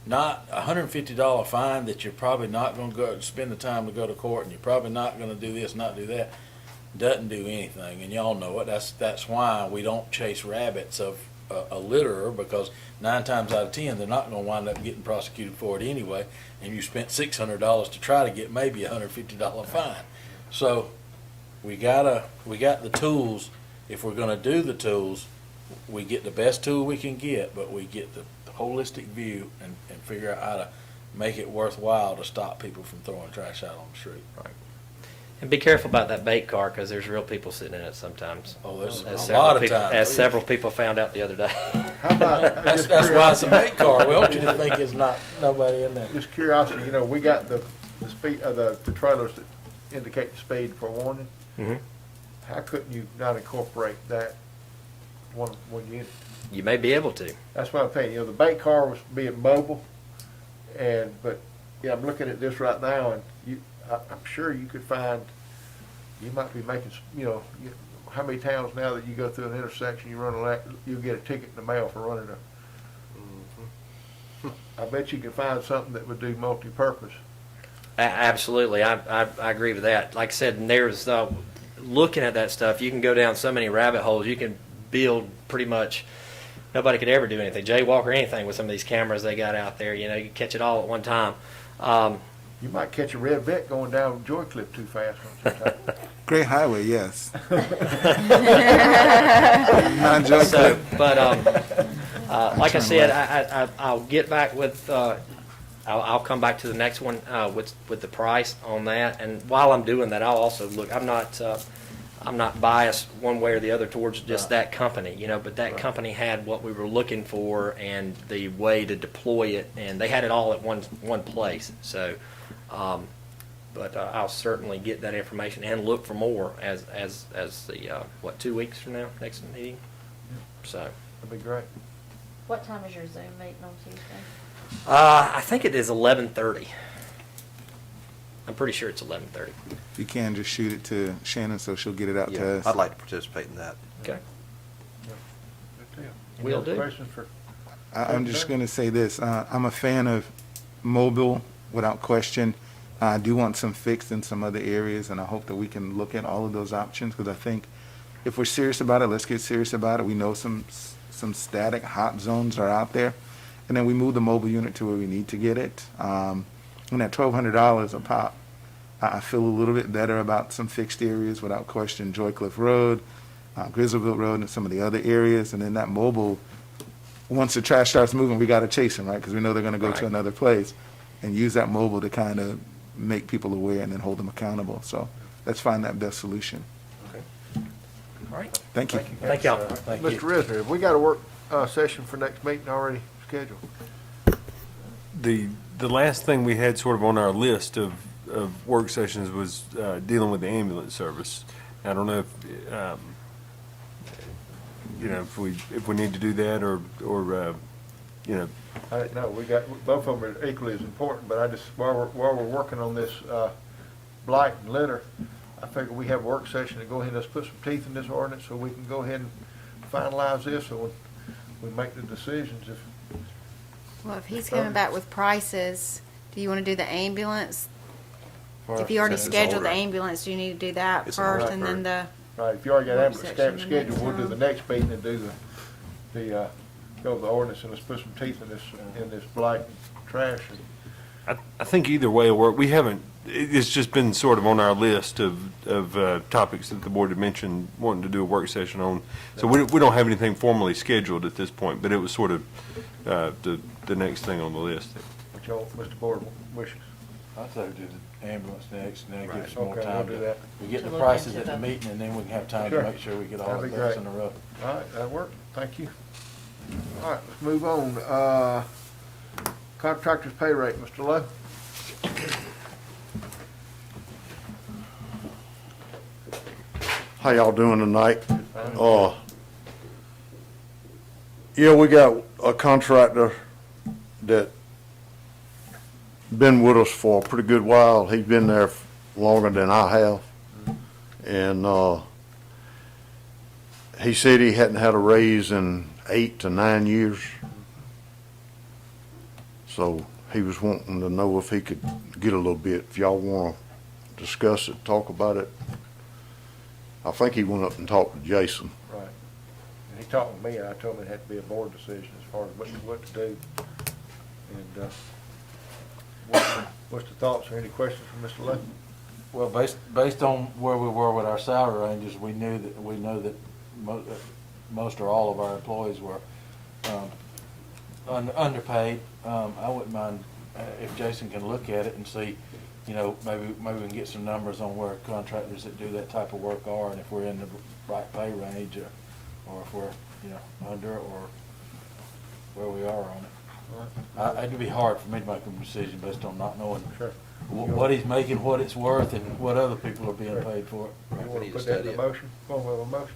not a $150 fine that you're probably not going to go spend the time to go to court, and you're probably not going to do this, not do that. Doesn't do anything, and y'all know it. That's why we don't chase rabbits of a litterer, because 9 times out of 10 they're not going to wind up getting prosecuted for it anyway, and you spent $600 to try to get maybe a $150 fine. So we got the tools. If we're gonna do the tools, we get the best tool we can get, but we get the holistic view and figure out how to make it worthwhile to stop people from throwing trash out on the street. And be careful about that bait car, because there's real people sitting in it sometimes. Oh, there's As a several lot of people- times. As several people found out the other day. How about, That's why it's a bait car. We want you to think it's not nobody in there. just curiosity, you know, we got the speed, the trailers that indicate the speed for warning. Mhm. How couldn't you not incorporate that one unit? You may be able to. That's what I'm saying, you know, the bait car was being mobile, but, yeah, I'm looking at this right now, and I'm sure you could find, you might be making, how many towns now that you go through an intersection, you run you'll get a ticket in the mail for running I bet you can find something that would do multi-purpose. Absolutely, I agree with that. Like I said, and there's looking at that stuff, you can go down so many rabbit holes. You can build pretty much. Nobody could ever do anything, jaywalk or anything with some of these cameras they got out there. You know, you can catch it all at one time. You might catch a red vet going down Joy Cliff too fast one time. Great Highway, yes. Not Joy So, Cliff. but like I Turn said, left. I'll get back with. I'll come back to the next one with the price on that. And while I'm doing that, I'll also look. I'm not biased one way or the other towards just that company, but that company had what we were looking for and the way to deploy it, and they had it all at one place. So, but I'll certainly get that information and look for more as the 2 weeks from now, next meeting. So, That'd be great. What time is your Zoom meeting on Tuesday? I think it is 11:30. I'm pretty sure it's 11:30. If you can, just shoot it to Shannon so she'll get it out to Yeah, us. I'd like to participate in that. Okay. Good deal. Any Will other do. questions for? I'm just going to say this. I'm a fan of mobile, without question. I do want some fixed in some other areas, and I hope that we can look at all of those options, because I think if we're serious about it, let's get serious about it. We know some static hot zones are out there, and then we move the mobile unit to where we need to get it. And at $1,200 a pop, I feel a little bit better about some fixed areas, without question. Joy Cliff Road, Grizzleville Road, and some of the other areas, and then that mobile. Once the trash starts moving, we got to chase them, right? Because we know they're going to go to Right. another place, and use that mobile to kind of make people aware and then hold them accountable. So let's find that best solution. All right. Thank you. Thank y'all. Thank you. Mr. Risner, have we got a work session for next meeting already scheduled? The last thing we had sort of on our list of work sessions was dealing with the ambulance service. I don't know if, if we need to do that or I didn't know, both of them are equally as important, but I just, while we're working on this blight and litter, I figure we have a work session to go ahead and let's put some teeth in this ordinance so we can go ahead and finalize this, so when we make the decisions, Well, if he's coming back with prices, do you want to do the ambulance? If you already It's scheduled the already- ambulance, do you need to do that It's first already and then the, right, if you already got Work ambulance session the scheduled, next we'll do the time. next meeting and do go to the ordinance and let's put some teeth in this blight and trash. I think either way will work. We haven't, it's just been sort of on our list of topics that the board had mentioned wanting to do a work session on. So we don't have anything formally scheduled at this point, but it was sort of the next thing on the list. Which y'all, Mr. Board wishes. I say we do the ambulance next, and then give us Right. more Okay, time we'll do that. We get To the look prices into at the the- meeting, and then we can have time Sure. to make sure we get all That'd the be ducks great. in a row. All right, that'll work. Thank you. All right, let's move on. Contractor's pay rate, Mr. Lowe. How y'all doing tonight? Yeah, we got a contractor that been with us for a pretty good while. He's been there longer than I have. And, he said he hadn't had a raise in 8 to 9 years. So he was wanting to know if he could get a little bit. If y'all wanna discuss it, talk about it. I think he went up and talked to Jason. Right. And he talked to me, and I told him it had to be a board decision as far as what to do. And, what's the thoughts or any questions from Mr. Lowe? Well, based on where we were with our salary ranges, we know that most or all of our employees were underpaid. I wouldn't mind if Jason can look at it and see, maybe we can get some numbers on where contractors that do that type of work are, and if we're in the right pay range, or if we're, under or where we are on it. It'd be hard for me to make a decision based on not knowing Sure. what he's making, what it's worth, and what other people are being paid for it. You We want need to to put that in study the it. motion? Well, we have a motion.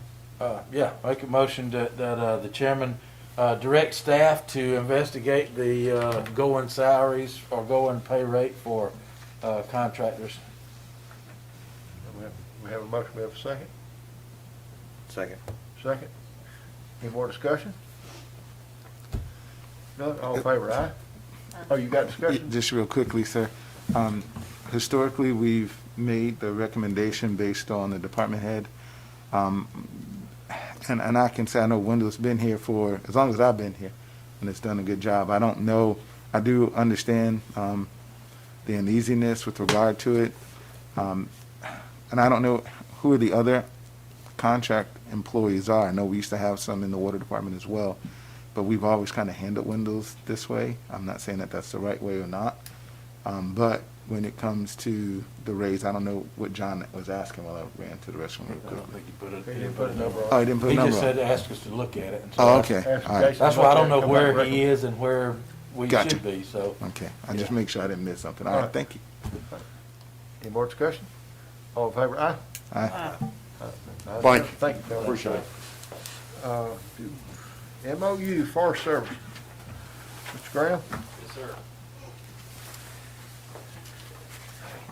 Yeah, make a motion that the chairman direct staff to investigate the going salaries or going pay rate for contractors. We have a motion, we have a second? Second. Second. Any more discussion? None, all in favor, aye? Oh, you got discussion? Just real quickly, sir. Historically, we've made the recommendation based on the department head. And I can say, I know Wendell's been here for as long as I've been here, and it's done a good job. I don't know, I do understand the uneasiness with regard to it. And I don't know who the other contract employees are. I know we used to have some in the water department as well, but we've always kind of handled Wendell's this way. I'm not saying that that's the right way or not. But when it comes to the raise, I don't know what John was asking while I ran to the restroom real I quick. don't think he put it. He didn't put a number on it. Oh, he didn't put a He number just on said, it. ask us to look at it. And so Oh, that's- okay, Ask all right. Jason. That's why I don't know Come where back he is and where we Gotcha. should be, so. Okay, I just Yeah. make sure I didn't miss something. All All right, right. thank you. Any more discussion? All in favor, aye? Aye. Thank you. Thank you, Phil. Appreciate it. MOU, Forest Service. Mr. Graham?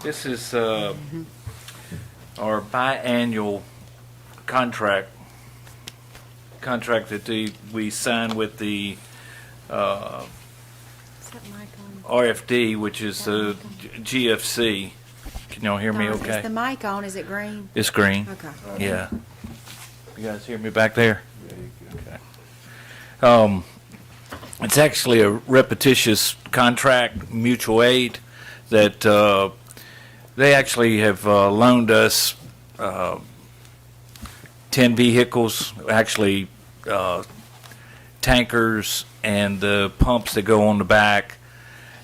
This is our biannual contract that we signed with the Is that mic on? RFD, which is the GFC. Can y'all hear me Is okay? the mic on? Is it green? It's green. Okay. Yeah. You guys hear me back there? Okay. It's actually a repetitious contract, mutual aid, that they actually have loaned us 10 vehicles, actually tankers and the pumps that go on the back,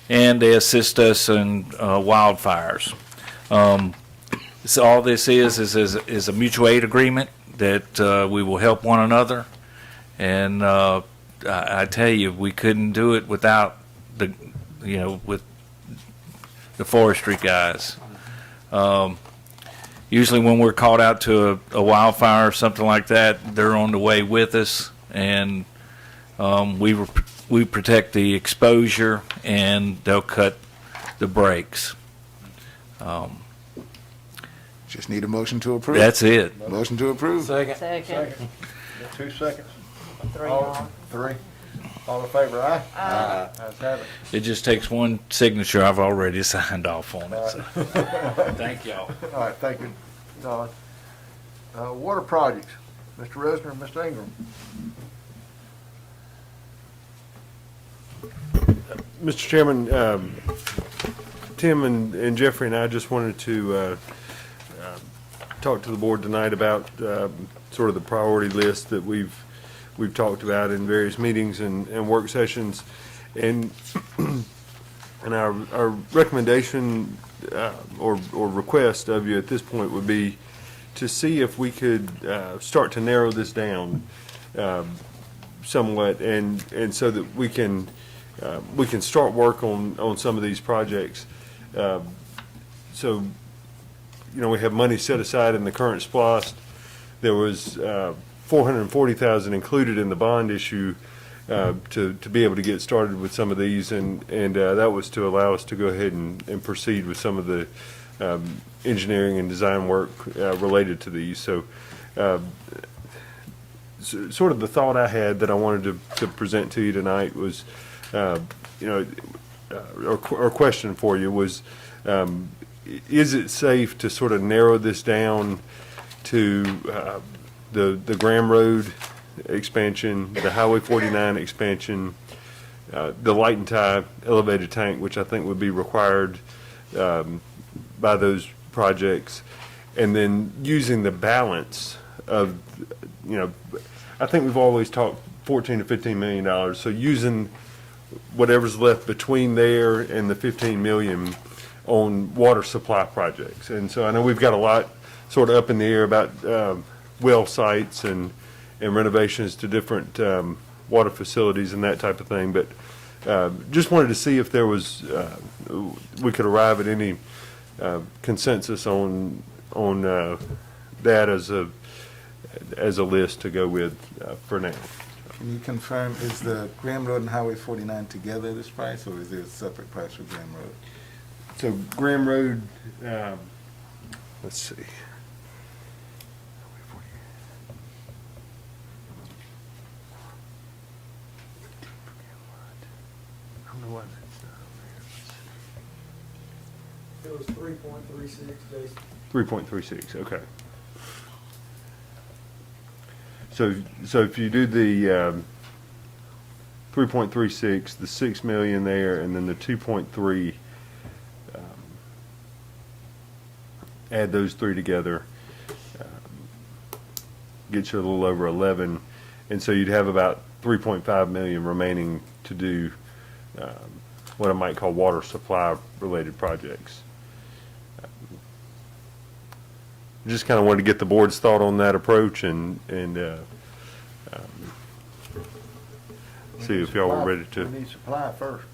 and they assist us in wildfires. So all this is a mutual aid agreement that we will help one another, and I tell you, we couldn't do it without with the forestry guys. Usually when we're called out to a wildfire or something like that, they're on the way with us, and we protect the exposure, and they'll cut the brakes. Just need a motion to approve. That's it. Motion to approve. Second. Second. 2 seconds. Three All- on. 3. All in favor, aye? Aye. Ayes have it. It just takes one signature. I've already signed off on it. So. Thank y'all. All right, thank you, Don. Water projects, Mr. Resner and Mr. Ingram. Mr. Chairman, Tim and Jeffrey and I just wanted to talk to the board tonight about sort of the priority list that we've talked about in various meetings and work sessions. And our recommendation or request of you at this point would be to see if we could start to narrow this down somewhat, and so that we can start work on some of these projects. So, we have money set aside in the current SPLOST. There was $440,000 included in the bond issue to be able to get started with some of these, and that was to allow us to go ahead and proceed with some of the engineering and design work related to these. So, sort of the thought I had that I wanted to present to you tonight was, our question for you was, is it safe to sort of narrow this down to the Graham Road expansion, the Highway 49 expansion, the light and tie elevated tank, which I think would be required by those projects, and then using the balance of, I think we've always talked 14 to $15 million. So using whatever's left between there and the 15 million on water supply projects. And so I know we've got a lot sort of up in the air about well sites and renovations to different water facilities and that type of thing. But just wanted to see if there was, we could arrive at any consensus on that as a list to go with for now. Can you confirm, is the Graham Road and Highway 49 together this price, or is there a separate price for Graham Road? So Graham Road, let's see. I don't know why that's not on there. It was 3.36, Jason. 3.36, okay. So if you do the 3.36, the 6 million there, and then the 2.3, add those three together, gets you a little over 11, and so you'd have about 3.5 million remaining to do what I might call water supply related projects. Just kind of wanted to get the board's thought on that approach and see if y'all were ready to. We need supply first.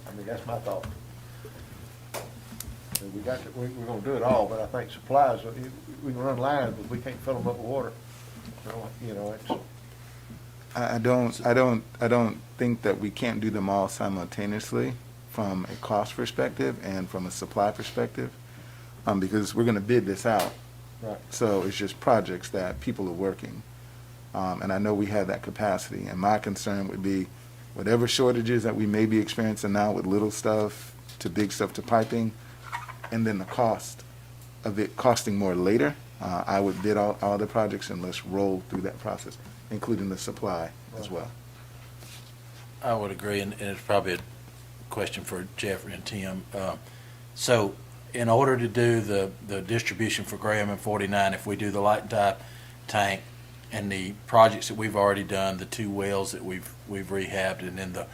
I mean, that's my thought. And we're gonna do it all, but I think supplies, we can run lines, but we can't fill them up with water. So, it's. I don't think that we can't do them all simultaneously from a cost perspective and from a supply perspective, because we're gonna bid this out. Right. So it's just projects that people are working. And I know we have that capacity, and my concern would be whatever shortages that we may be experiencing now with little stuff to big stuff to piping, and then the cost of it costing more later, I would bid all the projects and let's roll through that process, including the supply as well. I would agree, and it's probably a question for Jeffrey and Tim. So in order to do the distribution for Graham and 49, if we do the light and type tank and the projects that we've already done, the two wells that we've rehabbed, and then the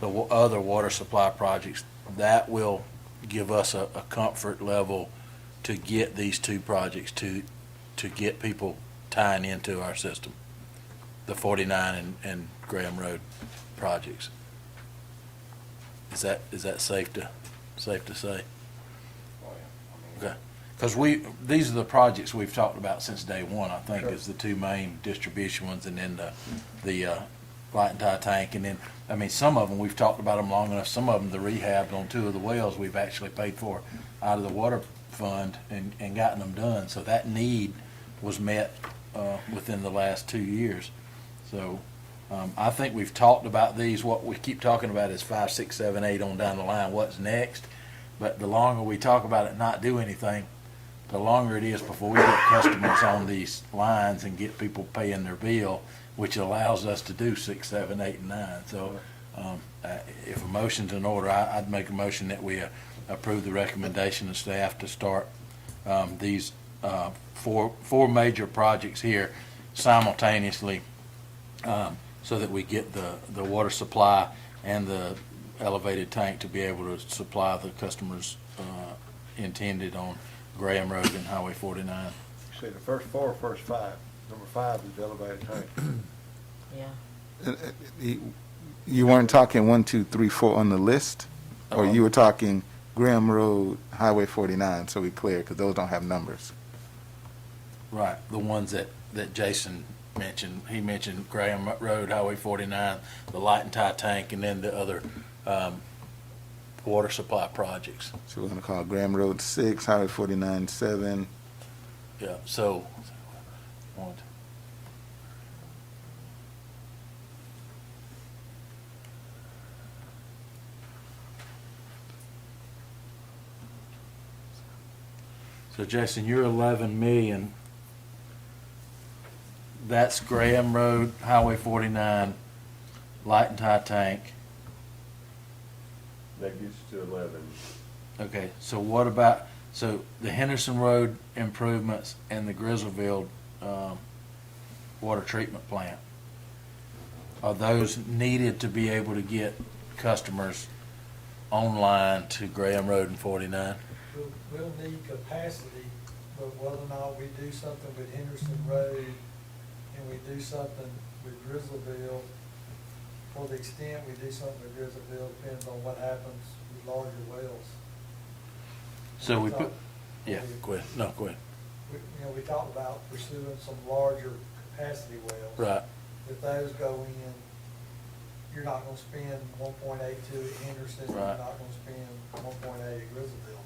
other water supply projects, that will give us a comfort level to get these two projects to get people tying into our system, the 49 and Graham Road projects. Is that safe to say? Okay. Because these are the projects we've talked about since day one, I think, is the two main distribution ones, and then the light and tie tank. And then, I mean, some of them, we've talked about them long enough. Some of them, the rehab on two of the wells, we've actually paid for out of the water fund and gotten them done. So that need was met within the last 2 years. So I think we've talked about these. What we keep talking about is 5, 6, 7, 8 on down the line. What's next? But the longer we talk about it and not do anything, the longer it is before we get customers on these lines and get people paying their bill, which allows us to do 6, 7, 8, and 9. So if a motion's in order, I'd make a motion that we approve the recommendation of staff to start these four major projects here simultaneously, so that we get the water supply and the elevated tank to be able to supply the customers intended on Graham Road and Highway 49. See, the first 4 or first 5. Number 5 is the elevated tank. Yeah. You weren't talking 1, 2, 3, 4 on the list, or you were talking Graham Road, Highway 49, so we clear, because those don't have numbers. Right, the ones that Jason mentioned. He mentioned Graham Road, Highway 49, the light and tie tank, and then the other water supply projects. So we're going to call Graham Road 6, Highway 49, 7. Yeah, so, one, so Jason, you're 11 million. That's Graham Road, Highway 49, light and tie tank. That gets to 11. Okay, so what about, So the Henderson Road improvements and the Grizzleville, water treatment plant, are those needed to be able to get customers online to Graham Road and 49? We'll need capacity, but whether or not we do something with Henderson Road and we do something with Grizzleville, for the extent we do something with Grizzleville depends on what happens with larger wells. So we put, yeah, go ahead. No, go ahead. We talked about pursuing some larger capacity wells. Right. If those go in, you're not gonna spend 1.82 at Henderson, you're Right. not gonna spend 1.8 at Grizzleville.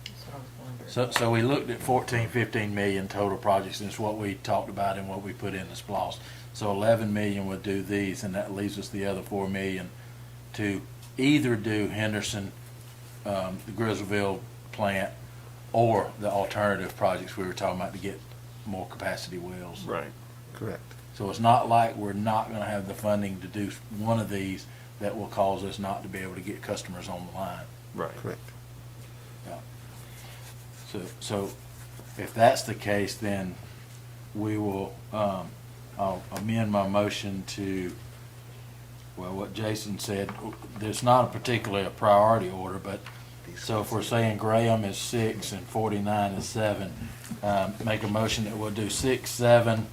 That's what I was wondering. So we looked at 14, 15 million total projects, and it's what we talked about and what we put in the SPLOST. So 11 million would do these, and that leaves us the other 4 million to either do Henderson, the Grizzleville plant, or the alternative projects we were talking about to get more capacity wells. Right. Correct. So it's not like we're not gonna have the funding to do one of these that will cause us not to be able to get customers on the line. Right. Correct. So if that's the case, then we will, I'll amend my motion to, well, what Jason said, there's not a particularly a priority order, but, so if we're saying Graham is 6 and 49 is 7, make a motion that we'll do 6, 7,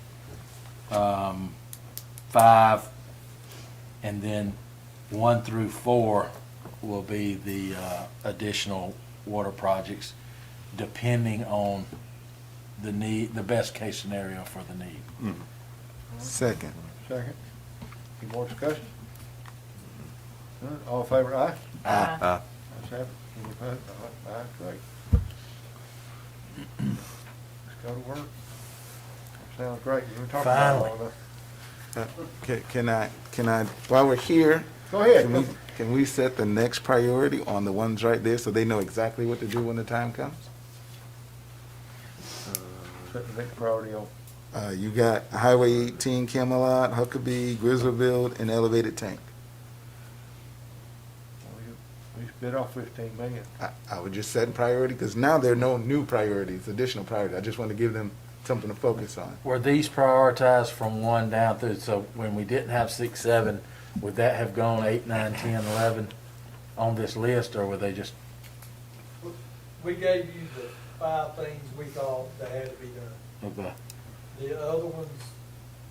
5, and then 1 through 4 will be the additional water projects, depending on the need, the best case scenario for the need. Second. Second. Any more discussion? None? All in favor, aye? Aye. Ayes have it. Any opposed? Aye, great. Let's go to work. Sounds great. You were talking about all of that. Can I, while we're here, Go ahead. can we set the next priority on the ones right there so they know exactly what to do when the time comes? Set the next priority on. You got Highway 18, Camelot, Huckabee, Grizzleville, and Elevated Tank. We bid off 15 million. I would just set priority, because now there are no new priorities, additional priorities. I just want to give them something to focus on. Were these prioritized from 1 down through, so when we didn't have 6, 7, would that have gone 8, 9, 10, 11 on this list, or were they just, We gave you the 5 things we thought that had to be done. okay, The other ones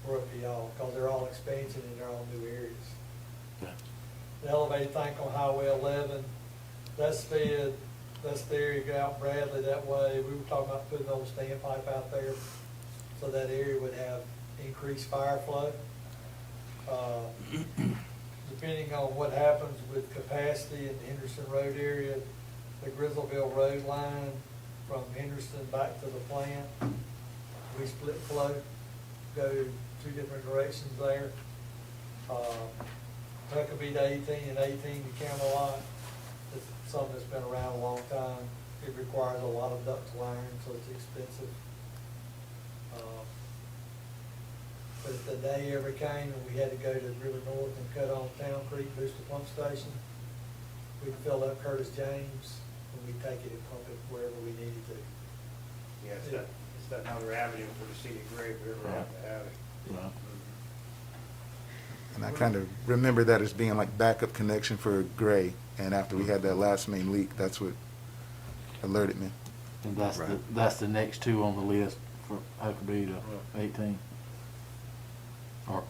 were up to y'all, because they're all expansion and they're all new areas. okay. The elevated tank on Highway 11, that's fed, that's the area go out Bradley that way. We were talking about putting old standpipe out there, so that area would have increased fire flow. Depending on what happens with capacity in the Henderson Road area, the Grizzleville Road line from Henderson back to the plant, we split flow, go 2 different directions there. Huckabee to 18 and 18 to Camelot, it's something that's been around a long time. It requires a lot of ductile iron, so it's expensive. But if the day ever came and we had to go to River North and cut on Town Creek Booster Pump Station, we'd fill up Curtis James and we'd take it and pump it wherever we needed to. Yeah, it's that another avenue for the city of Gray, if we ever have to have it. Right. And I kind of remember that as being like backup connection for Gray. And after we had that last main leak, that's what alerted me. And that's the next 2 on the list for Huckabee to 18. Or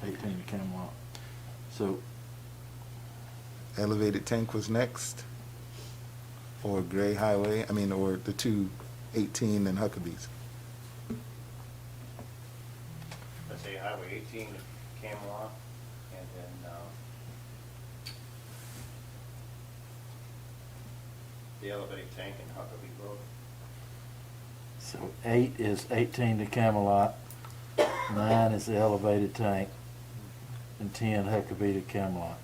18 to Camelot. So, Elevated Tank was next, or Gray Highway, or the 2, 18 and Huckabees. Let's say Highway 18 to Camelot, and then, the elevated tank in Huckabee Road. so 8 is 18 to Camelot, 9 is the elevated tank, and 10 Huckabee to Camelot.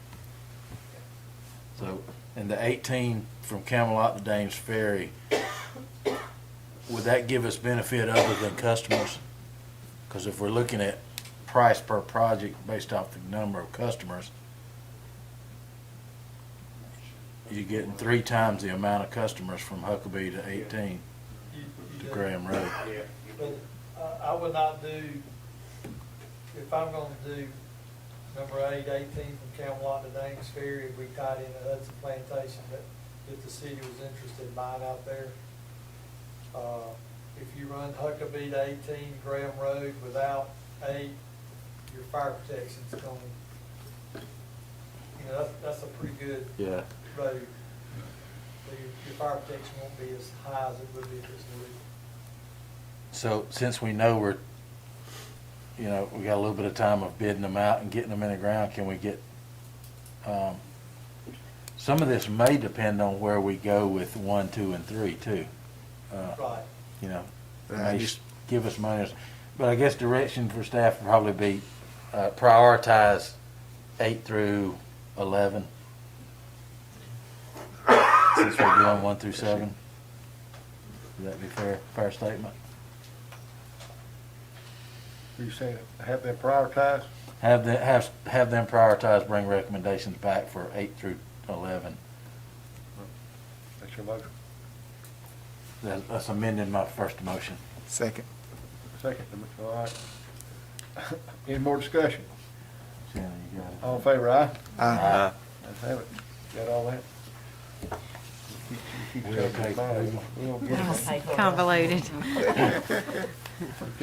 So, and the 18 from Camelot to Dames Ferry, would that give us benefit other than customers? Because if we're looking at price per project based off the number of customers, you're getting 3 times the amount of customers from Huckabee to 18 to Graham Road. But I would not do, if I'm gonna do number 8, 18 from Camelot to Danes Ferry, if we tied into Hudson Plantation, but if the city was interested in buying out there, if you run Huckabee to 18 Graham Road without 8, your fire protection's going, you know, that's a pretty good Yeah. road. So your fire protection won't be as high as it would be if it's new. So since we know we're, you know, we got a little bit of time of bidding them out and getting them in the ground, can we get, some of this may depend on where we go with 1, 2, and 3 too. Right. You know, Yeah, may just- give us money, but I guess direction for staff would probably be, prioritize 8 through 11. Since we're doing 1 through 7. Would that be fair statement? You saying have them prioritized? Have them prioritize, bring recommendations back for 8 through 11. That's your motion. That's amending my first motion. Second. Second, all right. Any more discussion? Shannon, you got it. All in favor, aye? Aye. Let's have it. Got all that? Keep We checking okay, the file. Google? We don't get I'll it. pay for it. Convoluted.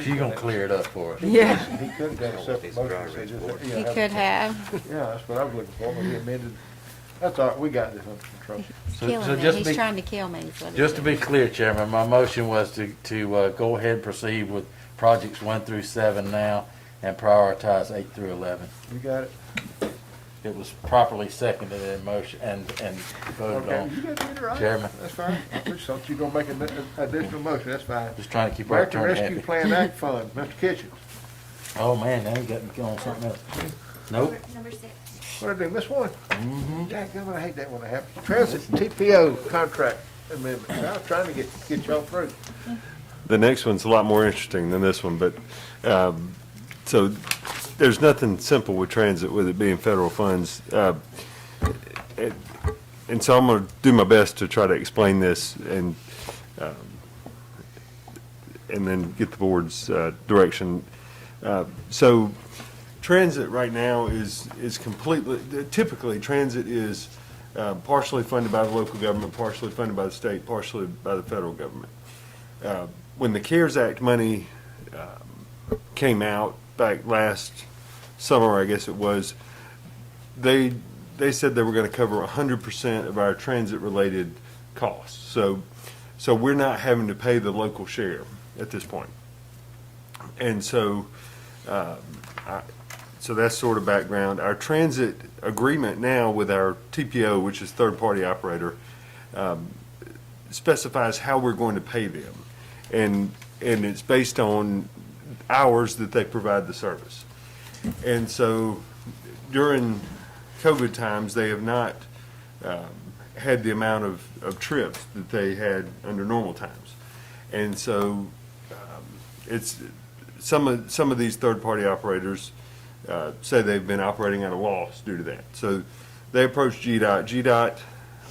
She's gonna clear it up for us. Yeah, He could have done a separate motion. so just, he could have. Yeah, that's what I was looking for, but he amended. That's all right, we got this under control. So Killing me. just He's be- trying to kill me. is what he Just to be is. clear, Chairman, my motion was to go ahead and proceed with projects 1 through 7 now and prioritize 8 through 11. You got it? It was properly seconded in motion and voted Okay, on. you got it right. Chairman. That's fine. I just thought you were gonna make an additional motion, that's fine. Just trying to keep our American attorney Rescue happy. Plan Act Fund, Mr. Kitchens. Oh, man, now you got me on something else. Nope. Number 6. What'd I do, miss one? Mm-hmm. Dadgummit, I hate that when it happens. Transit TPO contract amendment. I was trying to get y'all through. The next one's a lot more interesting than this one, but, so there's nothing simple with transit with it being federal funds. And so I'm going to do my best to try to explain this and then get the board's direction. So transit right now is completely, typically transit is partially funded by the local government, partially funded by the state, partially by the federal government. When the CARES Act money came out back last summer, I guess it was, they said they were going to cover 100% of our transit-related costs. So we're not having to pay the local share at this point. And so, so that's sort of background. Our transit agreement now with our TPO, which is third-party operator, specifies how we're going to pay them. And it's based on hours that they provide the service. And so during COVID times, they have not had the amount of trips that they had under normal times. And so it's some of these third-party operators say they've been operating at a loss due to that. So they approached GDOT. GDOT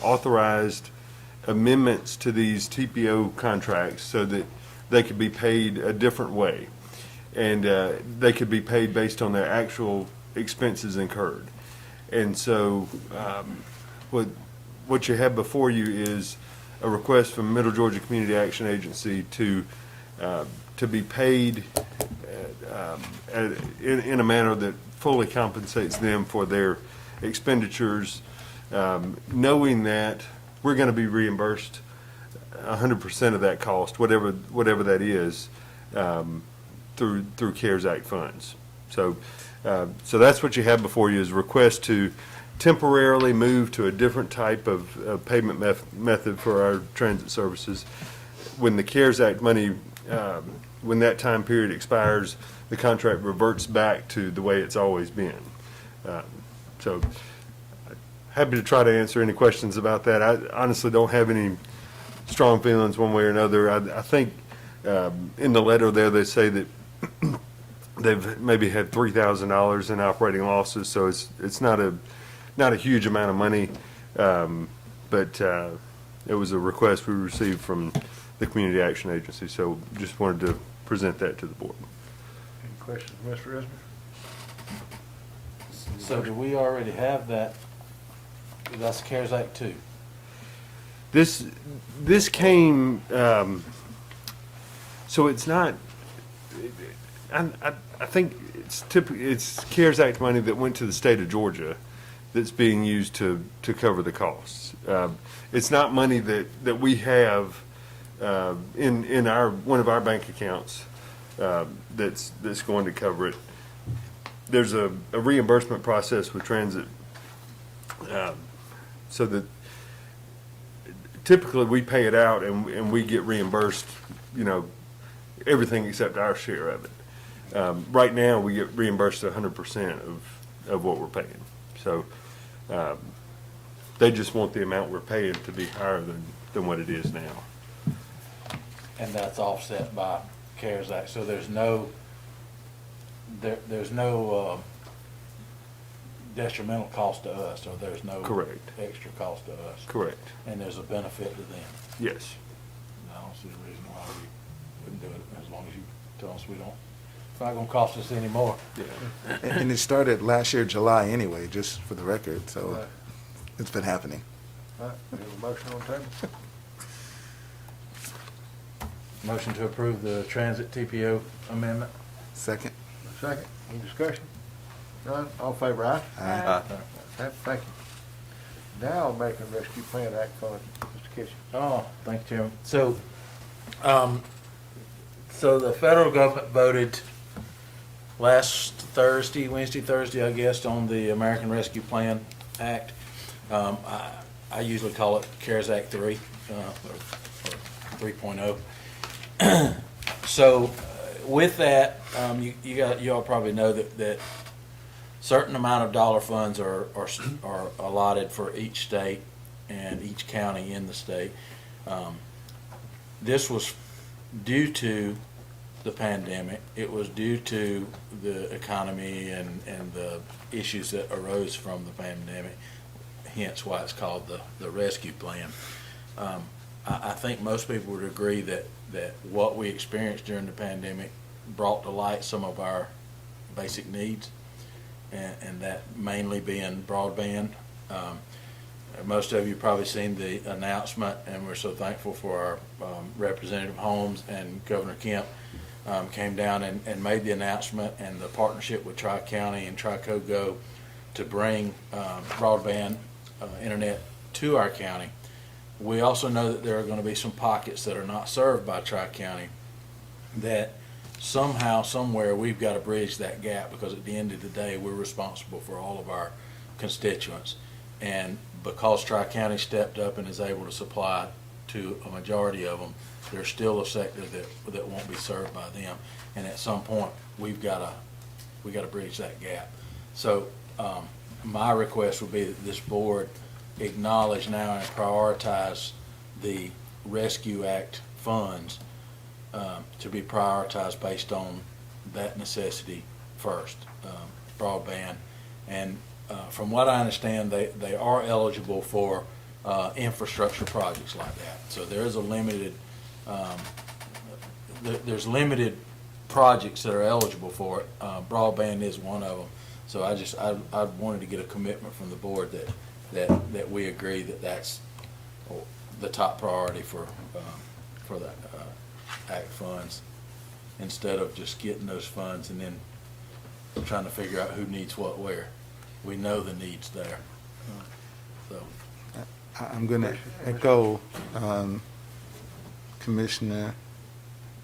authorized amendments to these TPO contracts so that they could be paid a different way. And they could be paid based on their actual expenses incurred. And so what you have before you is a request from Middle Georgia Community Action Agency to be paid in a manner that fully compensates them for their expenditures, knowing that we're going to be reimbursed 100% of that cost, whatever that is, through CARES Act funds. So that's what you have before you is a request to temporarily move to a different type of payment method for our transit services. When the CARES Act money, when that time period expires, the contract reverts back to the way it's always been. So happy to try to answer any questions about that. I honestly don't have any strong feelings one way or another. I think in the letter there they say that they've maybe had $3,000 in operating losses, so it's not a huge amount of money. but it was a request we received from the Community Action Agency, so just wanted to present that to the board. Any questions, Mr. Isner? So do we already have that? That's CARES Act 2. This came, so it's not, I think it's CARES Act money that went to the state of Georgia that's being used to cover the costs. It's not money that we have in one of our bank accounts that's going to cover it. There's a reimbursement process with transit, so that typically we pay it out and we get reimbursed, everything except our share of it. Right now, we get reimbursed 100% of what we're paying. So they just want the amount we're paying to be higher than what it is now. And that's offset by CARES Act, so there's no detrimental cost to us, or there's no Correct. extra cost to us. Correct. And there's a benefit to them. Yes. I don't see the reason why we wouldn't do it, as long as you tell us it's not gonna cost us any more. Yeah. And it started last year, July anyway, just for the record, so Right. it's been happening. All right, we have a motion on the table. Motion to approve the transit TPO amendment. Second? Second, any discussion? None, all in favor, aye? Aye. Okay, thank you. Now, American Rescue Plan Act Fund, Mr. Kitchen. Oh, thank you, Chairman. So the federal government voted last Wednesday, Thursday, I guess, on the American Rescue Plan Act. I usually call it CARES Act 3, or 3.0. So with that, you all probably know that certain amount of dollar funds are allotted for each state and each county in the state. This was due to the pandemic. It was due to the economy and the issues that arose from the pandemic, hence why it's called the rescue plan. I think most people would agree that what we experienced during the pandemic brought to light some of our basic needs, and that mainly being broadband. Most of you probably seen the announcement, and we're so thankful for our Representative Holmes and Governor Kemp came down and made the announcement, and the partnership with Tri-County and Tri-Cogo to bring broadband internet to our county. We also know that there are going to be some pockets that are not served by Tri-County that somehow, somewhere, we've got to bridge that gap, because at the end of the day, we're responsible for all of our constituents. And because Tri-County stepped up and is able to supply to a majority of them, there's still a sector that won't be served by them. And at some point, we got to bridge that gap. So my request would be that this board acknowledge now and prioritize the Rescue Act funds to be prioritized based on that necessity first, broadband. And from what I understand, they are eligible for infrastructure projects like that. So there is a limited, there's limited projects that are eligible for it. Broadband is one of them. So I wanted to get a commitment from the board that we agree that that's the top priority for the ACT funds, instead of just getting those funds and then trying to figure out who needs what where. We know the needs there. So I'm going to echo Commissioner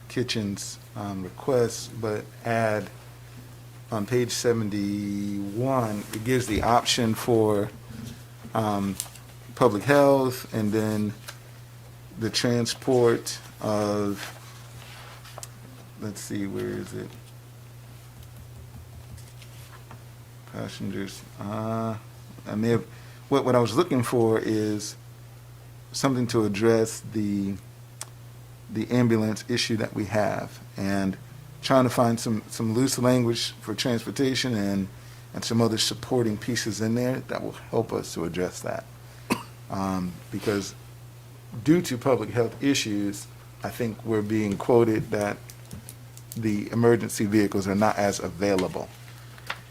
Kitchen's request, but add on page 71, it gives the option for public health, and then the transport of, let's see, where is it? Passengers. I may have, what I was looking for is something to address the ambulance issue that we have, and trying to find some loose language for transportation and some other supporting pieces in there that will help us to address that. Because due to public health issues, I think we're being quoted that the emergency vehicles are not as available,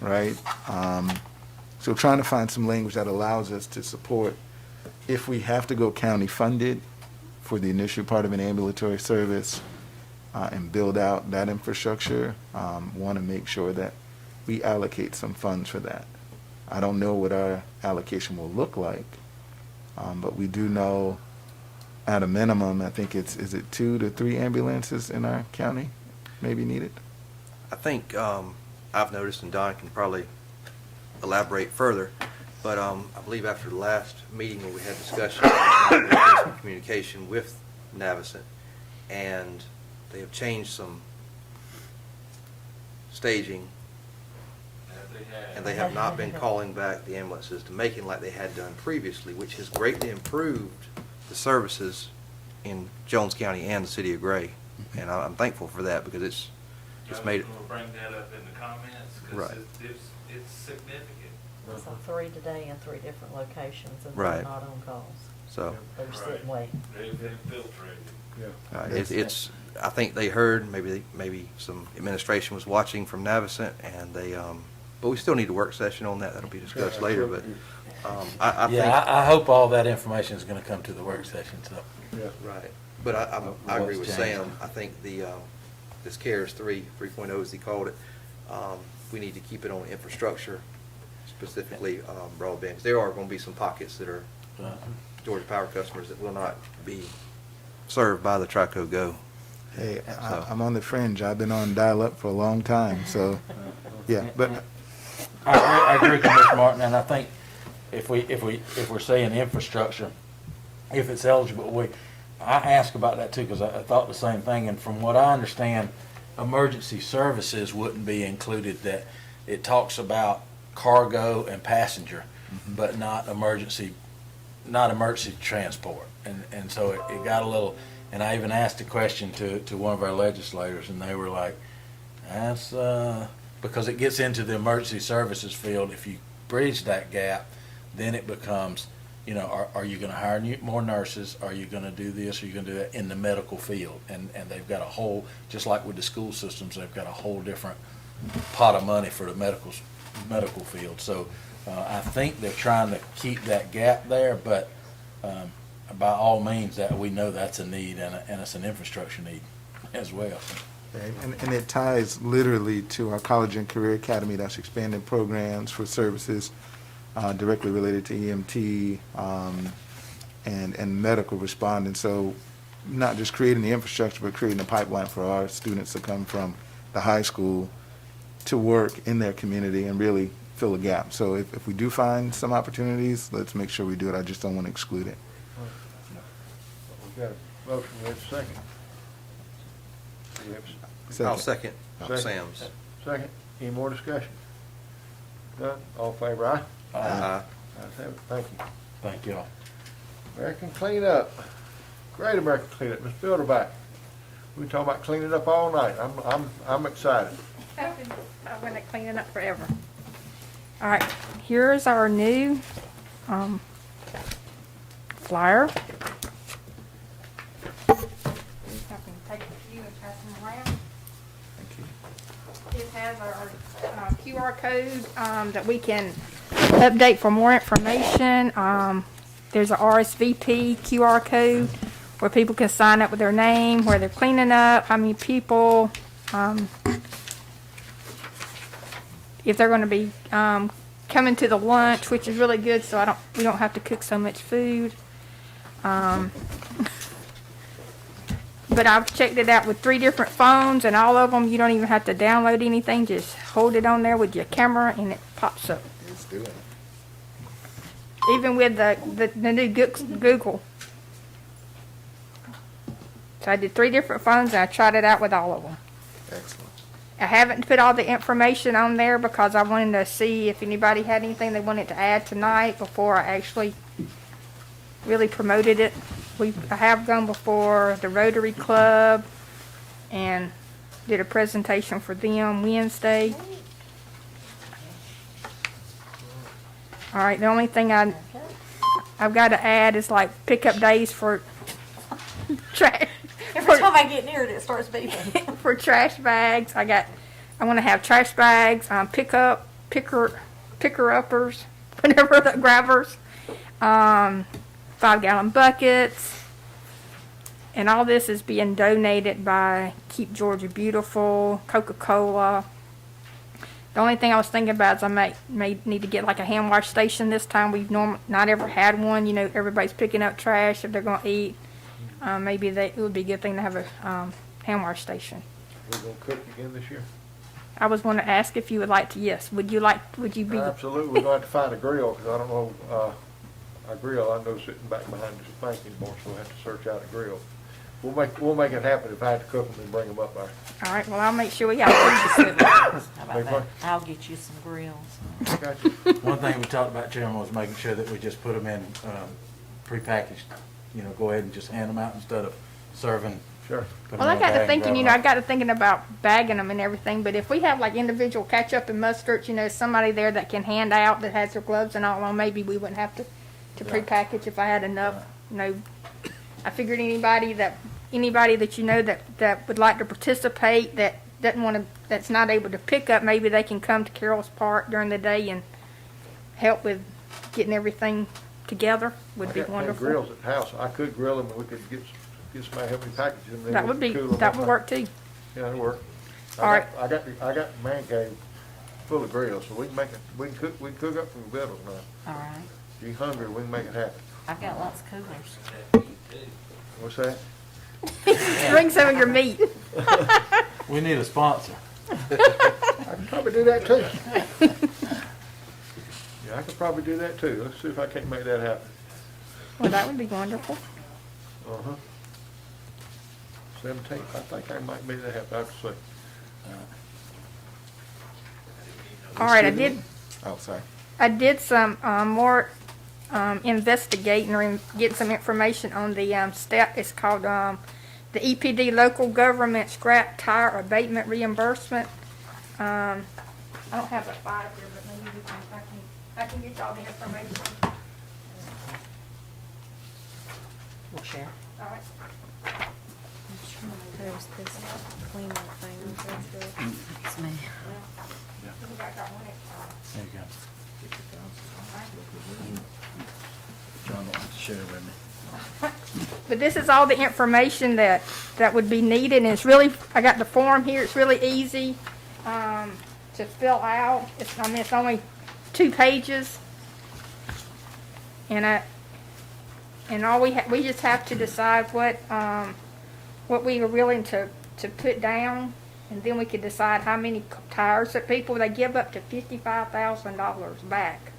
right? So trying to find some language that allows us to support, if we have to go county funded for the initial part of an ambulatory service and build out that infrastructure, want to make sure that we allocate some funds for that. I don't know what our allocation will look like, but we do know at a minimum, I think is it 2 to 3 ambulances in our county maybe needed? I think I've noticed, and Don can probably elaborate further, but I believe after the last meeting where we had discussion about communication with Navicent, and they have changed some staging, and they have not been calling back the ambulances to making like they had done previously, which has greatly improved the services in Jones County and the city of Gray. And I'm thankful for that, because it's made it. We'll bring that up in the comments, Right. because it's significant. It's on 3 today in 3 different locations, and Right. they're not on calls. So They're sitting waiting. They've infiltrated. it's I think they heard, maybe some administration was watching from Navicent, and they but we still need a work session on that. That'll be discussed later. But I think I hope all that information is gonna come to the work session, so. right. But I agree with What's Sam. changed? I think this CARES 3.0, as he called it, we need to keep it on infrastructure, specifically broadband. 'Cause there are going to be some pockets that are Georgia Power customers that will not be served by the Trico Go. Hey, So- I'm on the fringe. I've been on dial-up for a long time, so, yeah, but I agree with Mr. Martin, and I think if we're saying infrastructure, if it's eligible, I asked about that too, because I thought the same thing, and from what I understand, emergency services wouldn't be included, that it talks about cargo and passenger, but not emergency transport. And so it got a little, and I even asked a question to one of our legislators, and they were like, that's, because it gets into the emergency services field. If you bridge that gap, then it becomes, are you gonna hire more nurses? Are you gonna do this? Are you gonna do that in the medical field? And they've got a whole, just like with the school systems, they've got a whole different pot of money for the medical field. So I think they're trying to keep that gap there, but by all means, that we know that's a need, and it's an infrastructure need as well. And it ties literally to our college and career academy that's expanding programs for services directly related to EMT and medical responding. So not just creating the infrastructure, but creating a pipeline for our students to come from the high school to work in their community and really fill a gap. So if we do find some opportunities, let's make sure we do it. I just don't want to exclude it. We got a motion, we have a second. We have I'll second Second. Sam's. Second, any more discussion? None, all in favor, aye? Ayes have it. Thank you. Thank y'all. American Cleanup, Great American Cleanup, Ms. Bilderback. We can talk about cleaning up all night. I'm excited. I've been cleaning up forever. All right, here's our new flyer. I can take a few and pass them around. It has our QR code that we can update for more information. There's a RSVP QR code where people can sign up with their name, where they're cleaning up, how many people, if they're going to be coming to the lunch, which is really good, so we don't have to cook so much food. But I've checked it out with 3 different phones, and all of them, you don't even have to download anything. Just hold it on there with your camera, and it pops up. Let's do it. Even with the new Google. So I did 3 different phones, and I tried it out with all of them. Excellent. I haven't put all the information on there because I wanted to see if anybody had anything they wanted to add tonight before I actually really promoted it. I have gone before the Rotary Club and did a presentation for them Wednesday. All right, the only thing I I've got to add is like pickup days for trash. Every time I get near it, it starts beeping. For trash bags, I want to have trash bags, picker uppers, whatever the grabbers, 5-gallon buckets, and all this is being donated by Keep Georgia Beautiful, Coca-Cola. The only thing I was thinking about is I may need to get like a hand wash station this time. We've not ever had one. You know, everybody's picking up trash if they're going to eat. Maybe it would be a good thing to have a hand wash station. We're gonna cook again this year? I was going to ask if you would like to. Yes, would you be? Absolutely, we're gonna have to find a grill, because I don't know, our grill, I know sitting back behind this bank anymore, so we'll have to search out a grill. We'll make it happen if I have to cook them and bring them up there. All right. Well, I'll make sure we got. How about Big that? one? I'll get you some grills. Got you. One thing we talked about, Chairman, was making sure that we just put them in prepackaged. You know, go ahead and just hand them out instead of serving. Sure. put 'em Well, I in a got bag to and thinking. grab You 'em know, I out. got to thinking about bagging them and everything. But if we have like individual ketchup and mustard, you know, somebody there that can hand out that has their gloves and all on, maybe we wouldn't have to prepackage if I had enough. You know, I figured anybody that you know that would like to participate that doesn't want to, that's not able to pick up, maybe they can come to Carroll's Park during the day and help with getting everything together. Would be I got wonderful. grills at the house, I could grill them, and we could get somebody to help me package them. then That we would could be cool them that up would there. work too. Yeah, that'd work. All right. I got the man cave full of grills, so we can cook up some vegetables now. All right. If you're hungry, we can make it happen. I've got lots of coolers. What's that? Bring some of your meat. We need a sponsor. I can probably do that too. Yeah, I could probably do that too. Let's see if I can't make that happen. Well, that would be wonderful. Uh-huh. 17th, I think I might make that happen, I have to see. All right, Oh, sorry. I did some more investigating or getting some information on the step. It's called the EPD Local Government Scrap Tire Abatement Reimbursement. I don't have a file here, but maybe I can get y'all the information. We'll share. All right. There's this cleanup thing. It's me. There you go. John wants to share with me. But this is all the information that would be needed, and it's really, I got the form here, it's really easy to fill out. It's only 2 pages. And all we just have to decide what we are willing to put down, and then we could decide how many tires that people, they give up to $55,000 back.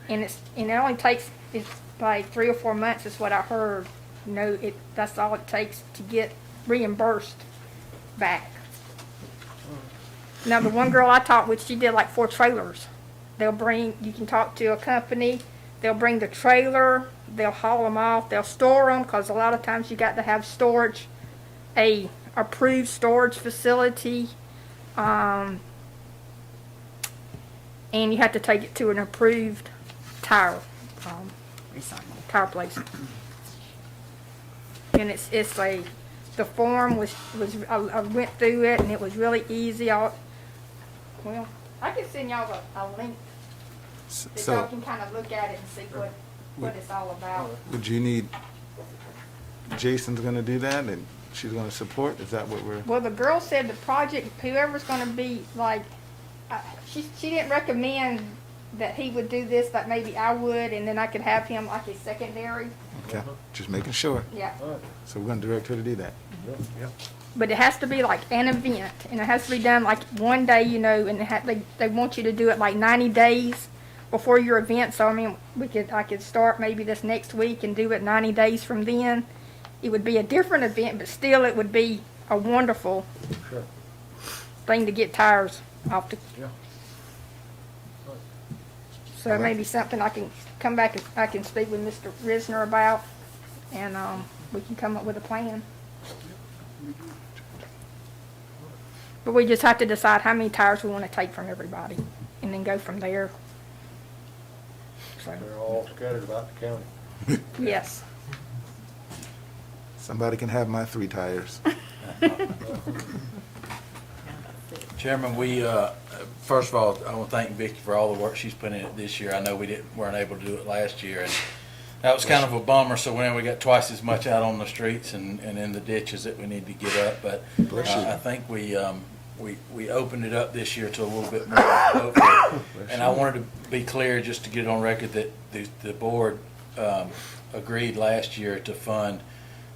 And it only takes, it's like 3 or 4 months is what I heard. You know, that's all it takes to get reimbursed back. Now, the one girl I talked with, she did like 4 trailers. You can talk to a company, they'll bring the trailer, they'll haul them off, they'll store them, because a lot of times you got to have storage, a approved storage facility, and you have to take it to an approved tire place. And the form was I went through it, and it was really easy. Well, I can send y'all a link that y'all So, can kind of look at it and see what it's all about. would you need, Jason's gonna do that, and she's gonna support? Is that what we're? Well, the girl said the project, whoever's going to be like, she didn't recommend that he would do this, but maybe I would, and then I could have him like a secondary. Okay, just making sure. Yeah. So we're gonna direct her to do that. Yeah. But it has to be like an event, and it has to be done like one day, you know, and they want you to do it like 90 days before your event. So I mean, I could start maybe this next week and do it 90 days from then. It would be a different event, but still it would be a wonderful Sure. thing to get tires off the. Yeah. So it may be something I can come back and I can speak with Mr. Risner about, and we can come up with a plan. But we just have to decide how many tires we want to take from everybody, and then go from there. So, They're all scattered about the county. Yes. Somebody can have my 3 tires. Chairman, first of all, I want to thank Vicki for all the work she's put in it this year. I know weren't able to do it last year, and that was kind of a bummer. So when we got twice as much out on the streets and in the ditches that we need to get up, but Bless you. I think we opened it up this year to a little bit more. Hopefully. And I wanted to be clear, just to get it on record, that the board agreed last year to fund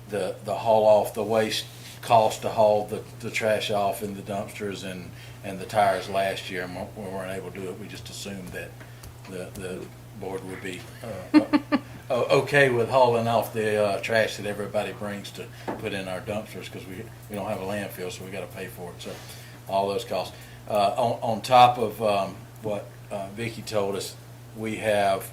the haul off, the waste cost to haul the trash off in the dumpsters and the tires last year, and we weren't able to do it. We just assumed that the board would be okay with hauling off the trash that everybody brings to put in our dumpsters, because we don't have a landfill, so we got to pay for it. So all those costs. On top of what Vicki told us, we have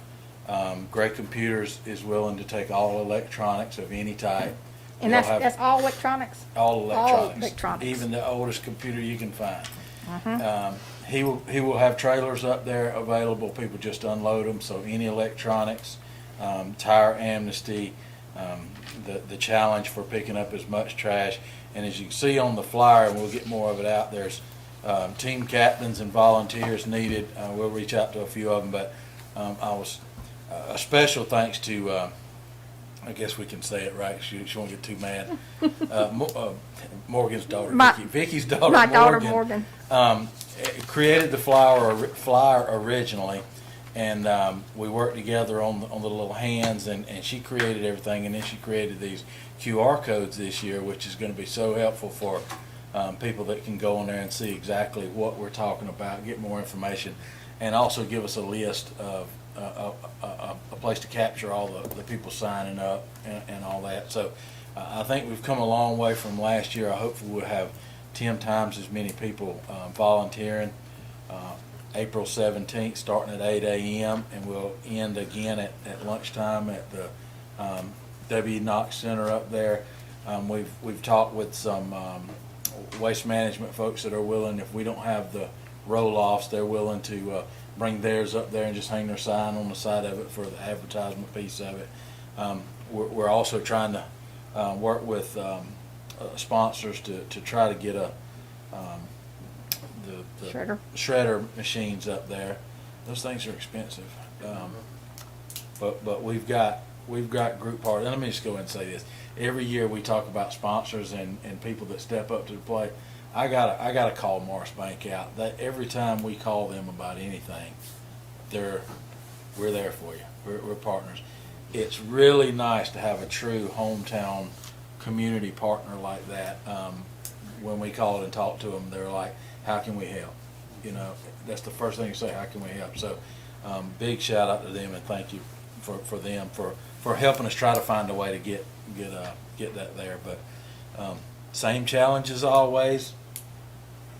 Great Computers is willing to take all electronics of any type. And They'll that's have all electronics? all electronics, electronics. even the oldest computer you can find. He will have trailers up there available. People just unload them. So any electronics, tire amnesty, the challenge for picking up as much trash. And as you can see on the flyer, and we'll get more of it out, there's team captains and volunteers needed. We'll reach out to a few of them, but a special thanks to, I guess we can say it right. She won't get too mad. Morgan's daughter, Vicki's daughter, My daughter Morgan. Created the flyer originally, and we worked together on the little hands, and she created everything, and then she created these QR codes this year, which is going to be so helpful for people that can go on there and see exactly what we're talking about, get more information, and also give us a list of a place to capture all the people signing up and all that. So I think we've come a long way from last year. I hope we'll have 10 times as many people volunteering. April 17th, starting at 8 a.m., and we'll end again at lunchtime at the W. Knox Center up there. We've talked with some waste management folks that are willing, if we don't have the roll-offs, they're willing to bring theirs up there and just hang their sign on the side of it for the advertisement piece of it. We're also trying to work with sponsors to try to get the shredder machines up there. Those things are expensive, but we've got group parties. And let me just go ahead and say this: every year we talk about sponsors and people that step up to the plate. I gotta call Morris Bank out. That every time we call them about anything, we're there for you. We're partners. It's really nice to have a true hometown community partner like that. When we call and talk to them, they're like, "How can we help?" You know, that's the first thing you say. How can we help? So, big shout out to them, and thank you for them for helping us try to find a way to get that there. But same challenge as always.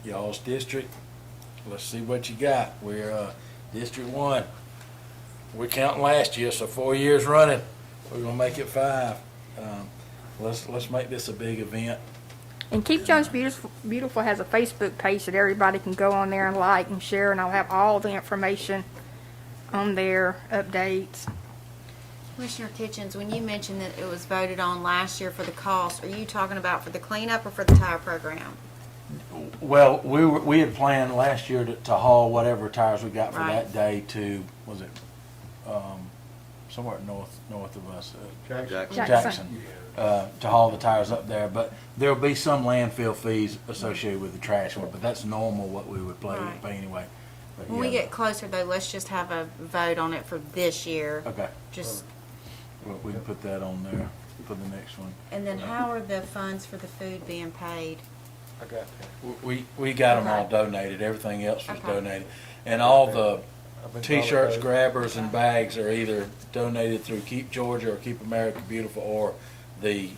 Y'all's district. Let's see what you got. We're District 1. We're counting last year, so 4 years running. We're gonna make it 5. Let's make this a big event. And Keep Jones Beautiful has a Facebook page that everybody can go on there and like and share, and I'll have all the information on there, updates. Commissioner Kitchens, when you mentioned that it was voted on last year for the cost, are you talking about for the cleanup or for the tire program? Well, we had planned last year to haul whatever tires we got for Right. that day to, was it somewhere north of us, Jackson, to haul the tires up there. But there'll be some landfill fees associated with the trash, but that's normal what we would Right. pay anyway. But When we yeah. get closer though, let's just have a vote on it for this year. Okay, Just, well, we can put that on there for the next one. and then how are the funds for the food being paid? I got that. We got them all Okay. donated. Everything else was Okay. donated, and all the I've been T-shirts, volunteering. grabbers, and bags are either donated through Keep Georgia or Keep America Beautiful, or the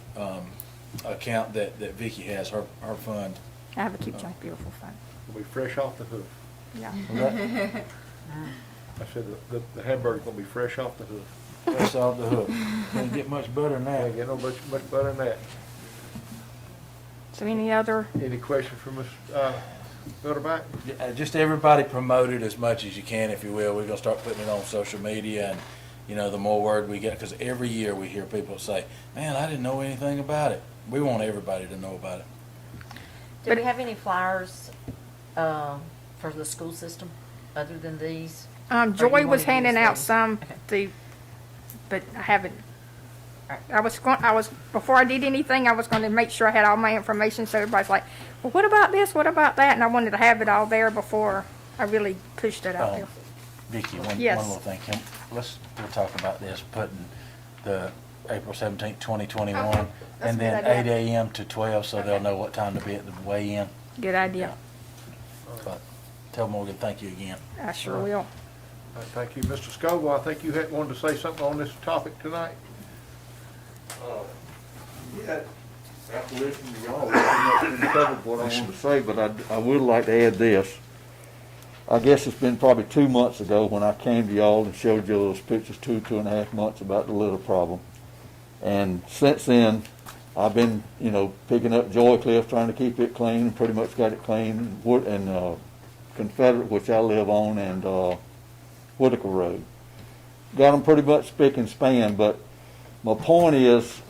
account that Vicki has, her fund. I have a Keep Jones Beautiful fund. We'll be fresh off the hoof. Yeah. I said the hamburger's gonna be fresh off the hoof. That's off the hook. Can't get much better than Can't that. get no much better than that. So any other, Any questions from Ms. Gutterback? Just everybody promote it as much as you can, if you will. We're gonna start putting it on social media you know, the more word we get, because every year we hear people say, man, I didn't know anything about it. We want everybody to know about it. Do we have any flyers for the school system other than these? Or you Joy wanna was use handing out these? some, Okay. but I haven't. Alright. I was, before I did anything, I was gonna make sure I had all my information, so everybody's like, well, what about this, what about that? And I wanted to have it all there before I really pushed it out there. Vicki, one Yes. little thing. We'll talk about this, putting the April 17th, 2021, Okay. That's and a then good idea. 8 a.m. to 12, so they'll know what time to be at the weigh-in. Good idea. But tell Morgan, thank you again. I sure will. All right, thank you. Mr. Scoville, I think you had wanted to say something on this topic tonight. Yeah, after listening to y'all, I pretty much covered what I wanted to say, but I would like to add this. I guess it's been probably 2 months ago when I came to y'all and showed you those pictures, 2.5 months about the litter problem. And since then, I've been, picking up Joy Cliff, trying to keep it clean, and pretty much got it clean, and Confederate, which I live on, and Whitaker Road. Got them pretty much spick and span, but my point is,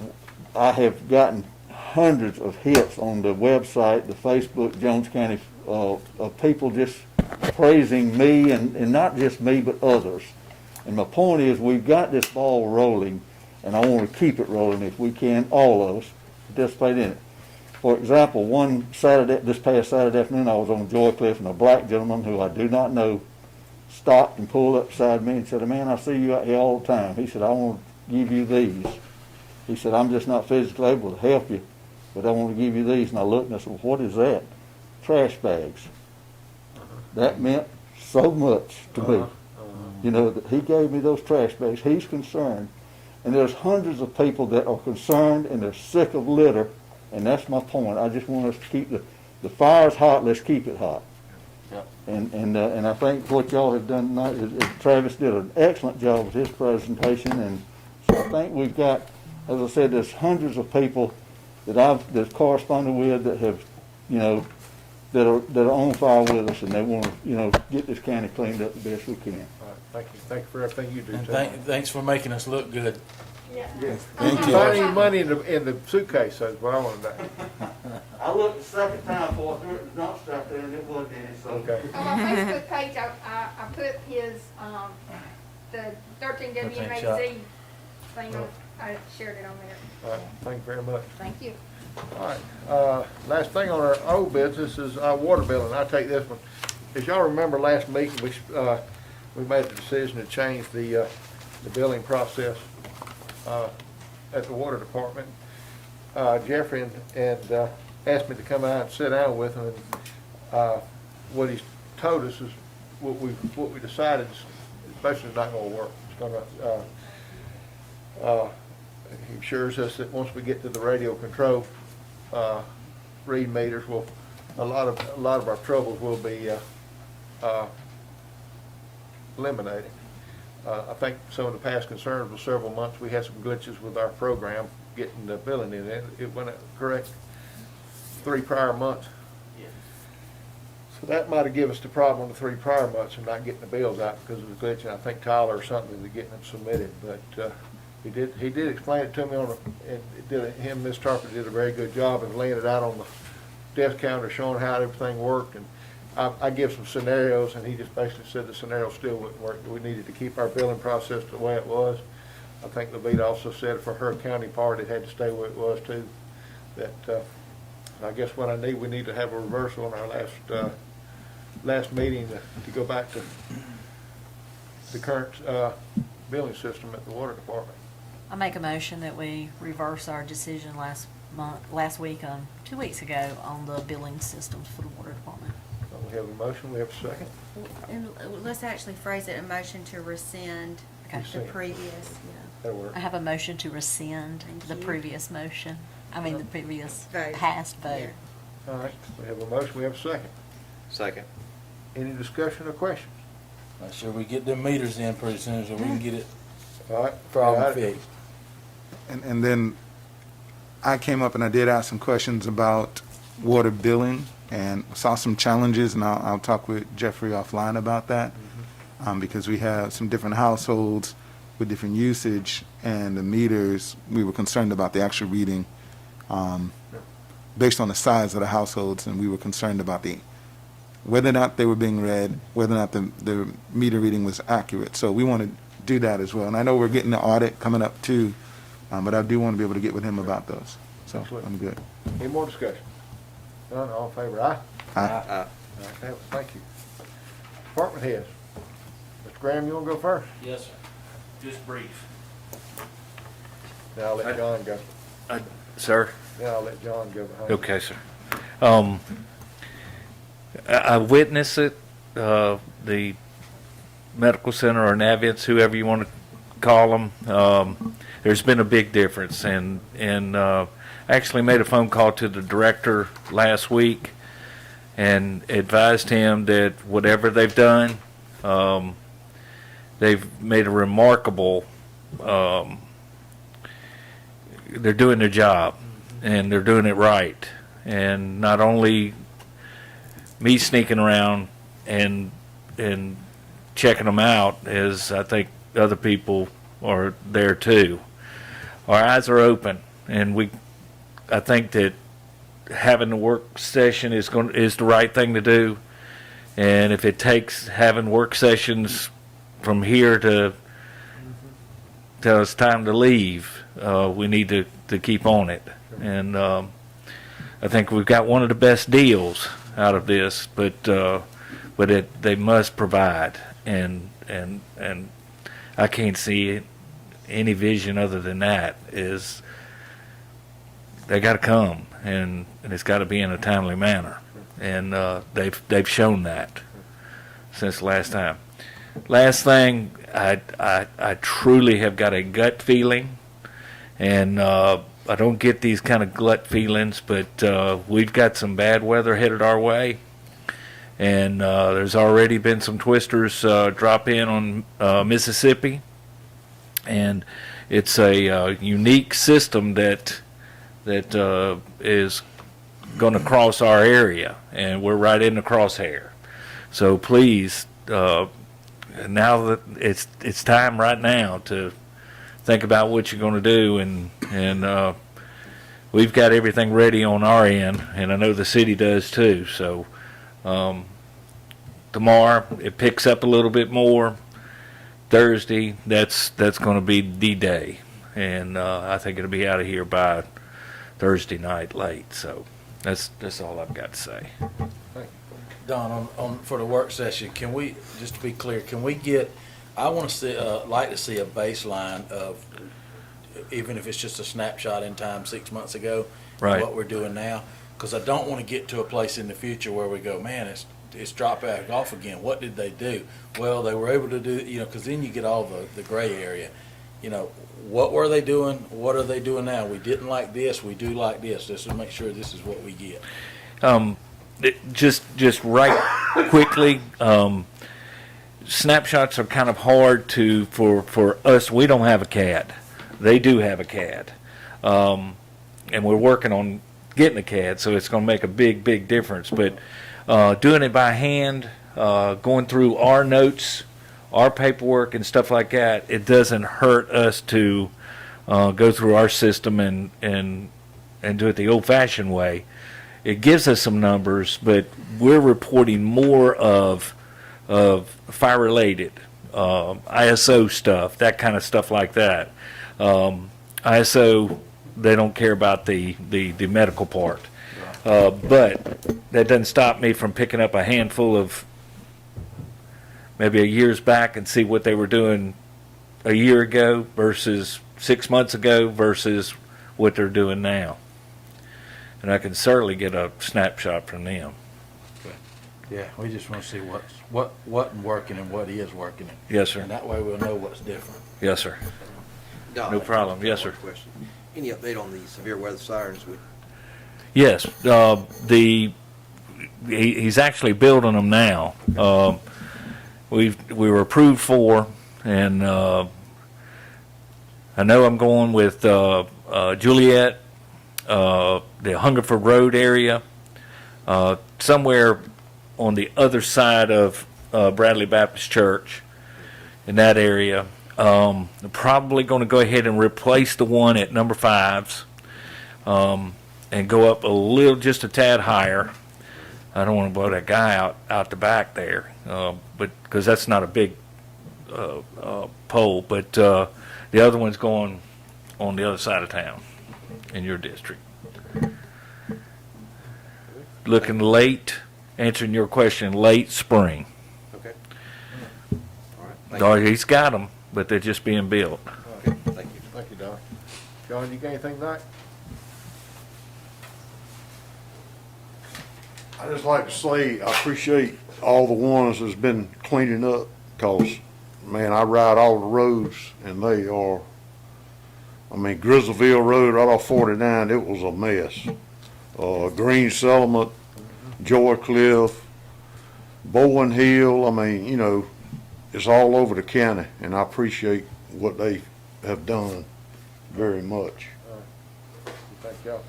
I have gotten hundreds of hits on the website, the Facebook, Jones County, of people just praising me, and not just me, but others. And my point is, we've got this ball rolling, and I want to keep it rolling if we can, all of us, participate in it. For example, this past Saturday afternoon, I was on Joy Cliff, and a black gentleman who I do not know stopped and pulled up beside me and said, man, I see you out here all the time. He said, I want to give you these. He said, I'm just not physically able to help you, but I want to give you these. And I looked and I said, well, what is that? Trash bags. That meant so much to me. That he gave me those trash bags. He's concerned. And there's hundreds of people that are concerned and they're sick of litter. And that's my point. I just want us to keep the fire's hot, let's keep it hot. Yep. And I think what y'all have done tonight is Travis did an excellent job with his presentation. And so I think we've got, as I said, there's hundreds of people that's corresponded with that have, that are on fire with us, and they want to, get this county cleaned up the best we can. All right, thank you. Thank you for everything you do, And Tim. thanks for making us look good. Thank you. Find any money in the suitcase, that's what I want to know. I looked the second time for it, there was a dumpster out there, and it wasn't any, so. Okay. On my Facebook page, I put his, the 13WMAZ thing on, I shared it on there. All right, thank you very much. Thank you. All right, last thing on our old business is our water bill, and I'll take this one. As y'all remember, last meeting, we made the decision to change the billing process at the water department. Jeffrey and asked me to come out and sit down with him, and what he's told us is what we decided is basically not gonna work. It's gonna, he assures us that once we get to the radio control read meters, a lot of our troubles will be eliminated. I think some of the past concerns for several months, we had some glitches with our program getting the billing in. It went correct 3 prior months. So that might have given us the problem the 3 prior months and not getting the bills out because of the glitch. And I think Tyler or something is getting them submitted, but he did explain it to me and Ms. Tarper did a very good job of laying it out on the desk counter, showing how everything worked. And I give some scenarios, and he just basically said the scenario still wouldn't work. We needed to keep our billing process the way it was. I think Levita also said for her county part, it had to stay where it was too. That I guess what we need to have a reversal on our last meeting to go back to the current billing system at the water department. I make a motion that we reverse our decision last week, 2 weeks ago, on the billing systems for the water department. So we have a motion, we have a second. And let's actually phrase it, a motion to rescind Okay. the previous, That'll work. I have a motion to rescind the you. previous motion. The previous Vote. past vote. All right, we have a motion, we have a second. Second. Any discussion or questions? Make sure we get them meters in pretty soon so we can get it All right. problem Got it. fixed. And then I came up and I did ask some questions about water billing and saw some challenges, and I'll talk with Jeffrey offline about that, because we have some different households with different usage, and the meters, we were concerned about the actual reading based on the size of the households, and we were concerned about whether or not they were being read, whether or not the meter reading was accurate. So we want to do that as well. And I know we're getting the audit coming up too, but I do want to be able to get with him about those. So I'm good. Any more discussion? None, all in favor, aye? Aye. Okay, thank you. Department heads. Mr. Graham, you want to go first? Yes, sir. Just brief. Then I'll let John go. Sir? Then I'll let John go behind. Okay, sir. I witnessed it, the medical center or Navient, whoever you want to call them. There's been a big difference, and I actually made a phone call to the director last week and advised him that whatever they've done, they've made a remarkable, they're doing their job, and they're doing it right. And not only me sneaking around and checking them out, as I think other people are there too. Our eyes are open, and I think that having the work session is the right thing to do. And if it takes having work sessions from here till it's time to leave, we need to keep on it. And I think we've got one of the best deals out of this, but they must provide, and I can't see any vision other than that. Is they got to come, and it's got to be in a timely manner, and they've shown that since last time. Last thing, I truly have got a gut feeling, and I don't get these kind of gut feelings, but we've got some bad weather headed our way, and there's already been some twisters drop in on Mississippi, and it's a unique system that is going to cross our area, and we're right in the crosshair. So please, now that it's time right now to think about what you're going to do, and we've got everything ready on our end, and I know the city does too. So tomorrow it picks up a little bit more. Thursday, that's going to be the day, and I think it'll be out of here by Thursday night late. So that's all I've got to say. Don, for the work session, can we, just to be clear, can we get, I want to see, like to see a baseline of, even if it's just a snapshot in time 6 months ago, Right. what we're doing now, because I don't want to get to a place in the future where we go, man, it's dropped back off again. What did they do? Well, they were able to do, because then you get all the gray area. What were they doing? What are they doing now? We didn't like this. We do like this. Let's make sure this is what we get. Just right quickly, snapshots are kind of hard for us. We don't have a CAD. They do have a CAD, and we're working on getting a CAD, so it's going to make a big difference. But doing it by hand, going through our notes, our paperwork and stuff like that, it doesn't hurt us to go through our system and do it the old-fashioned way. It gives us some numbers, but we're reporting more of fire-related, ISO stuff, that kind of stuff like that. ISO, they don't care about the medical part. But that doesn't stop me from picking up a handful of maybe a year's back and see what they were doing a year ago versus 6 months ago versus what they're doing now. And I can certainly get a snapshot from them. Yeah, we just want to see what wasn't working and what is working. Yes, sir. And that way we'll know what's different. Yes, sir. Don, No problem. Yes, sir. question. Any update on the severe weather sirens? Yes, he's actually building them now. We were approved for, and I know I'm going with Juliet, the Hungerford Road area, somewhere on the other side of Bradley Baptist Church, in that area. Probably going to go ahead and replace the one at number 5's, and go up a little, just a tad higher. I don't want to blow that guy out the back there, but because that's not a big pole. But the other one's going on the other side of town in your district. Looking late, answering your question, late spring. Okay. All right. He's got them, but they're just being built. Okay, thank you. Thank you, Don. John, you got anything tonight? I just like to say, I appreciate all the ones that's been cleaning up, cause, man, I ride all the roads and they are, I mean, Grizzleville Road right off 49, it was a mess. Green Settlement, Joy Cliff, Bowen Hill, I mean, you know, it's all over the county, and I appreciate what they have done very much. Thank y'all.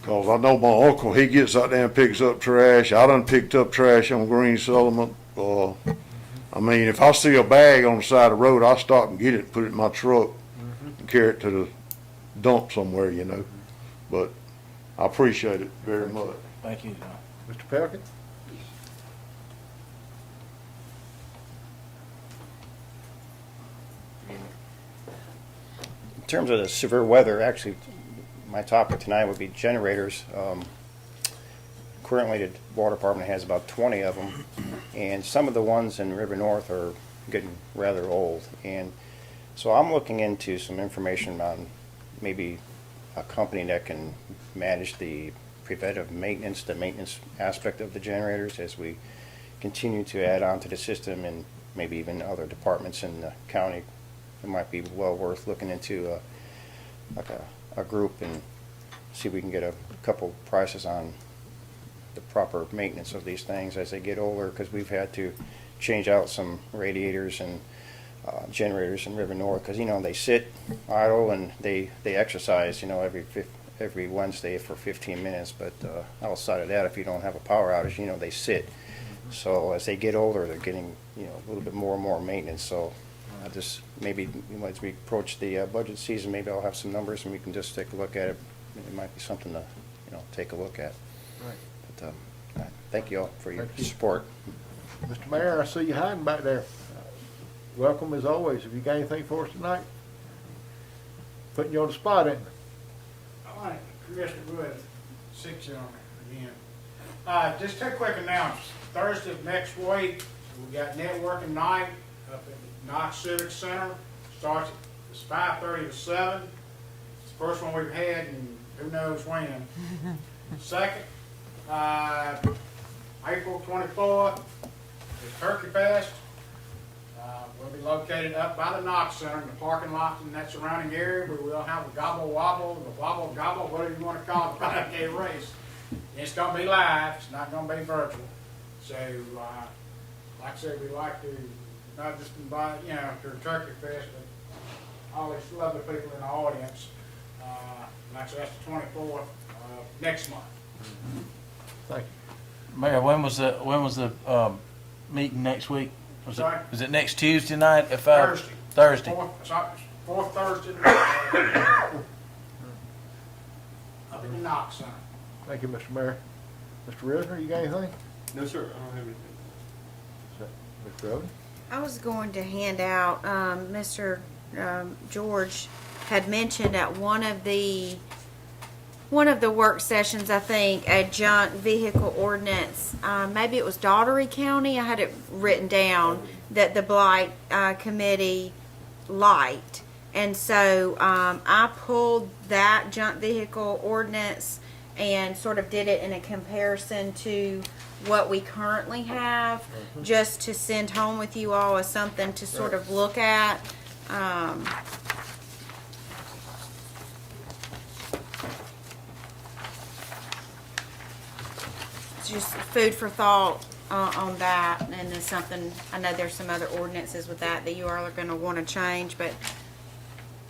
Cause I know my uncle, he gets out there and picks up trash. I done picked up trash on Green Settlement. I mean, if I see a bag on the side of the road, I stop and get it, put it in my truck, and carry it to the dump somewhere, you know. But I appreciate it very much. Thank you, John. Mr. Pelkey? In terms of the severe weather, actually, my topic tonight would be generators. Currently, the water department has about 20 of them, and some of the ones in River North are getting rather old. And so I'm looking into some information on maybe a company that can manage the preventive maintenance, the maintenance aspect of the generators as we continue to add on to the system, and maybe even other departments in the county. It might be well worth looking into a group and see if we can get a couple prices on the proper maintenance of these things as they get older, because we've had to change out some radiators and generators in River North, because you know they sit idle and they exercise, you know, every Wednesday for 15 minutes, but outside of that, if you don't have a power outage, you know, they sit. So as they get older, they're getting, you know, a little bit more and more maintenance. So I just, maybe as we approach the budget season, maybe I'll have some numbers and we can just take a look at it. It might be something to, you know, take a look at. Right. But thank you all for your Thank you. support. Mr. Mayor, I see you hiding back there. Welcome as always. Have you got anything for us tonight? Putting you on the spot, ain't we? All right, Commissioner Wood, 6 on it again. Just two quick announcements. Thursday of next week, we got networking night up at Knox Civic Center. Starts at 5:30 to 7. It's the first one we've had in who knows when. Second, April 24th is Turkey Fest. We'll be located up by the Knox Center in the parking lot in that surrounding area. We will have a gobble wobble, the wobble gobble, whatever you want to call it, 5K race. It's going to be live. It's not going to be virtual. So, like I said, we like to not just invite, you know, to a Turkey Fest, but all these lovely people in the audience. Like I said, that's the 24th next month. Thank you. Mayor, when was the meeting next week? Sorry? Was it next Tuesday night at 5? Thursday. Thursday. Fourth Thursday. Up in the Knox Center. Thank you, Mr. Mayor. Mr. Risner, you got anything? No, sir, I don't have anything. Mr. Oden? I was going to hand out, Mr. George had mentioned at one of the work sessions, I think, a junk vehicle ordinance, maybe it was Daugherty County, I had it written down, that the Blight Committee liked. And so I pulled that junk vehicle ordinance and sort of did it in a comparison to what we currently have, just to send home with you all as something to sort of look at. It's just food for thought on that, and then something, I know there's some other ordinances with that you all are going to want to change, but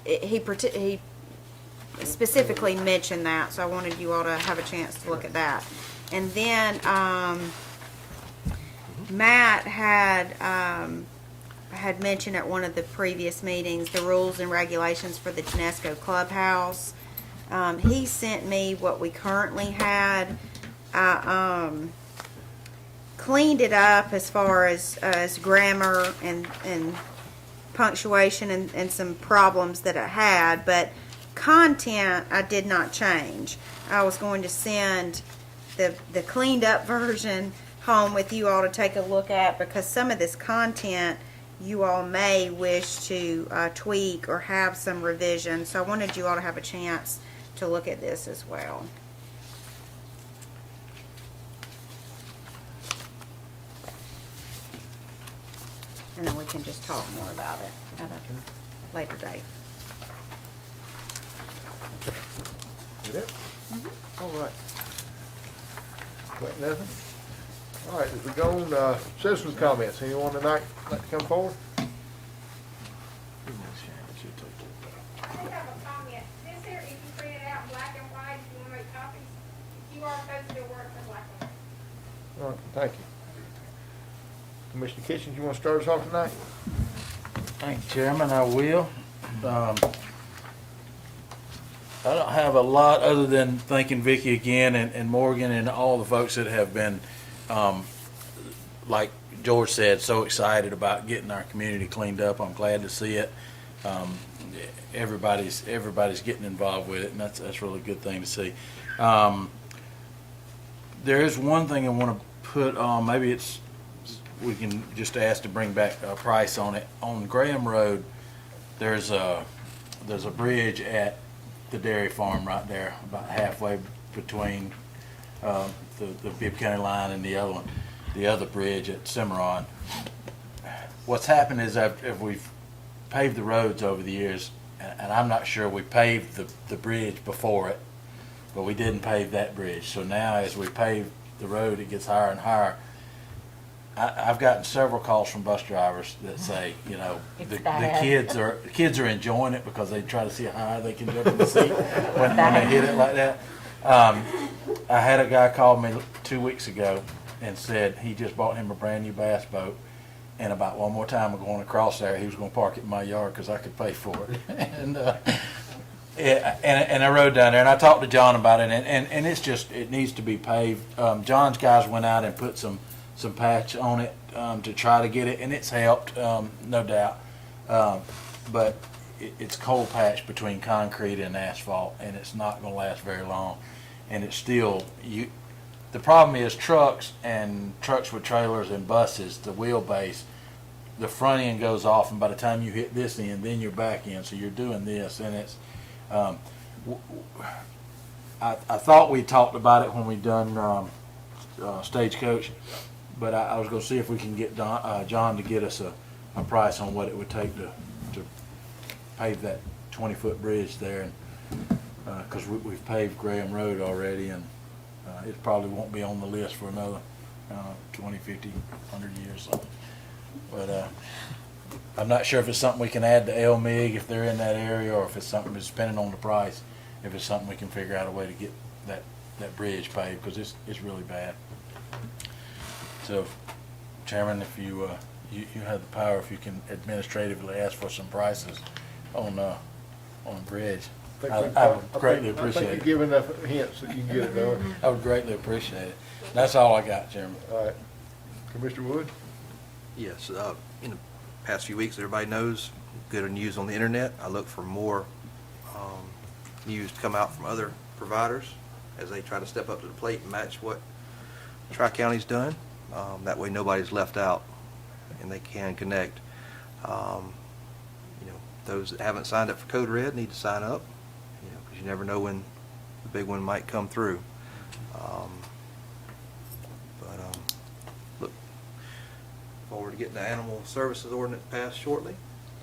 he specifically mentioned that, so I wanted you all to have a chance to look at that. And then Matt had had mentioned at one of the previous meetings, the rules and regulations for the Genesco Clubhouse. He sent me what we currently had. I cleaned it up as far as grammar and punctuation and some problems that it had, but content I did not change. I was going to send the cleaned up version home with you all to take a look at, because some of this content you all may wish to tweak or have some revision. So I wanted you all to have a chance to look at this as well. And then we can just talk more about it at a later date. Is it? All right. Got nothing? All right, as we go on, citizens' comments, anyone tonight like to come forward? I have a comment. This here, if you print it out in black and white, if you want to make copies, QR code still works in black and white. All right, thank you. Commissioner Kitchens, you want to start us off tonight? Thank you, Chairman, I will. I don't have a lot other than thanking Vicki again and Morgan and all the folks that have been, like George said, so excited about getting our community cleaned up. I'm glad to see it. Everybody's getting involved with it, and that's a really good thing to see. There is one thing I want to put on, maybe we can just ask to bring back a price on it. On Graham Road, there's a bridge at the dairy farm right there, about halfway between the Bibb County line and the other bridge at Cimarron. What's happened is if we've paved the roads over the years, and I'm not sure we paved the bridge before it, but we didn't pave that bridge. So now as we pave the road, it gets higher and higher. I've gotten several calls from bus drivers that say, you know, the kids are enjoying it because they try to see how high they can jump in the seat when they hit it like that. I had a guy call me 2 weeks ago and said he just bought him a brand new bass boat, and about one more time of going across there, he was going to park it in my yard because I could pay for it. And I rode down there and I talked to John about it, and it's just, it needs to be paved. John's guys went out and put some patch on it to try to get it, and it's helped, no doubt. But it's cold patch between concrete and asphalt, and it's not going to last very long. And it's still, the problem is trucks with trailers and buses, the wheelbase, the front end goes off, and by the time you hit this end, then you're back in. So you're doing this, and it's, I thought we talked about it when we done Stagecoach, but I was going to see if we can get John to get us a price on what it would take to pave that 20-foot bridge there, because we've paved Graham Road already, and it probably won't be on the list for another 20, 50, 100 years. But I'm not sure if it's something we can add to LMIG if they're in that area, or if it's something that's depending on the price, if it's something we can figure out a way to get that bridge paved, because it's really bad. So, Chairman, if you have the power, if you can administratively ask for some prices on the bridge, I would greatly appreciate it. I think you give enough hints that you can get it done. I would greatly appreciate it. That's all I got, Chairman. All right. Commissioner Wood? Yes, in the past few weeks, everybody knows, good news on the internet. I look for more news to come out from other providers as they try to step up to the plate and match what Tri-County's done. That way nobody's left out and they can connect. Those that haven't signed up for Code Red need to sign up, because you never know when the big one might come through. Look forward to getting the Animal Services Ordinance passed shortly,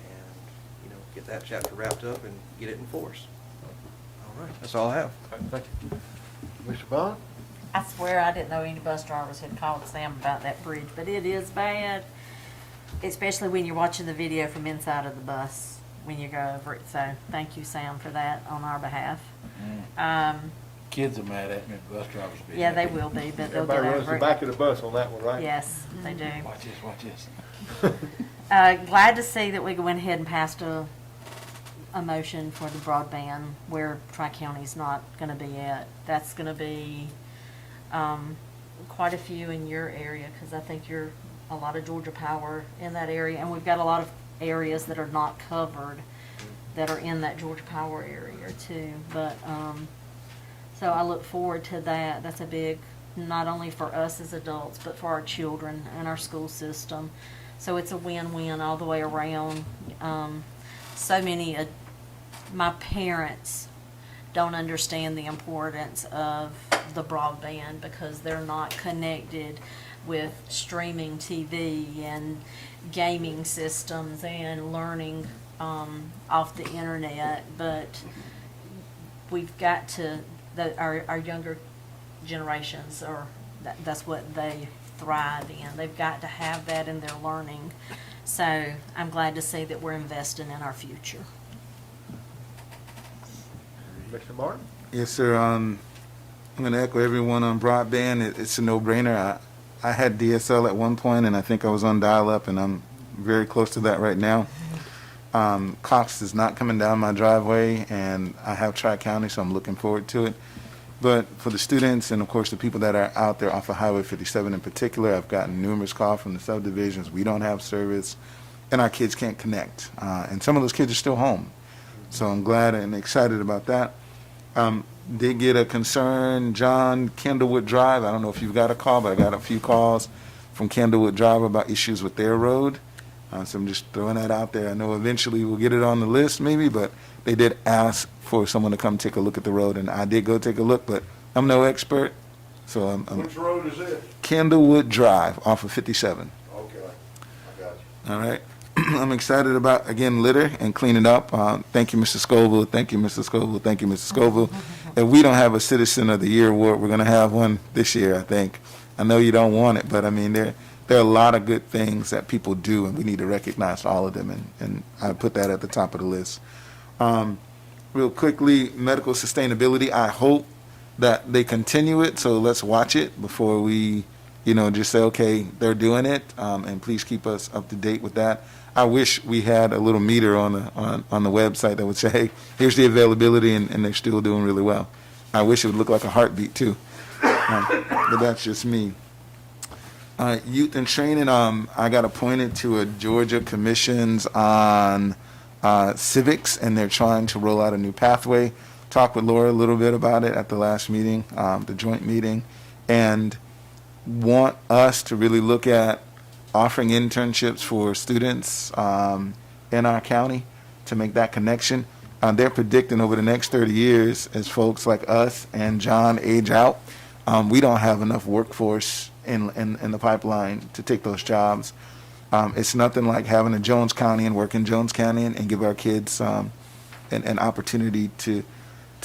and get that chapter wrapped up and get it enforced. All right, that's all I have. Thank you. Mr. Bond? I swear I didn't know any bus drivers had called Sam about that bridge, but it is bad, especially when you're watching the video from inside of the bus when you go over it. So thank you, Sam, for that on our behalf. Kids are mad at me, bus drivers will be. Yeah, they will be, but they'll get Everybody runs over the it. back of the bus on that one, right? Yes, they do. Watch this, watch this. Glad to see that we went ahead and passed a motion for the broadband where Tri-County's not gonna be at. That's gonna be, quite a few in your area, cause I think you're a lot of Georgia Power in that area, and we've got a lot of areas that are not covered that are in that Georgia Power area too, but, so I look forward to that. That's a big, not only for us as adults, but for our children and our school system. So it's a win-win all the way around. So many, my parents don't understand the importance of the broadband because they're not connected with streaming TV and gaming systems and learning off the internet. But we've got to, our younger generations are, that's what they thrive in. They've got to have that in their learning. So I'm glad to see that we're investing in our future. Mr. Martin? Yes, sir. I'm going to echo everyone on broadband. It's a no-brainer. I had DSL at one point, and I think I was on dial-up, and I'm very close to that right now. Cox is not coming down my driveway, and I have Tri-County, so I'm looking forward to it. But for the students and, of course, the people that are out there off of Highway 57 in particular, I've gotten numerous calls from the subdivisions. We don't have service, and our kids can't connect. And some of those kids are still home. So I'm glad and excited about that. Did get a concern, John, Kendallwood Drive. I don't know if you've got a call, but I got a few calls from Kendallwood Drive about issues with their road. So I'm just throwing that out there. I know eventually we'll get it on the list maybe, but they did ask for someone to come take a look at the road, and I did go take a look, but I'm no expert. So I'm Which road is it? Kendallwood Drive off of 57. Okay, I got you. All right. I'm excited about, again, litter and cleaning up. Thank you, Mr. Scoville. Thank you, Mr. Scoville. Thank you, Mr. Scoville. If we don't have a Citizen of the Year award, we're going to have one this year, I think. I know you don't want it, but I mean, there are a lot of good things that people do, and we need to recognize all of them, and I put that at the top of the list. Real quickly, medical sustainability, I hope that they continue it, so let's watch it before we, just say, okay, they're doing it, and please keep us up to date with that. I wish we had a little meter on the website that would say, hey, here's the availability, and they're still doing really well. I wish it would look like a heartbeat, too. But that's just me. Youth and training, I got appointed to a Georgia Commissions on civics, and they're trying to roll out a new pathway. Talked with Laura a little bit about it at the last meeting, the joint meeting, and want us to really look at offering internships for students in our county to make that connection. They're predicting over the next 30 years, as folks like us and John age out, we don't have enough workforce in the pipeline to take those jobs. It's nothing like having a Jones County and work in Jones County and give our kids an opportunity to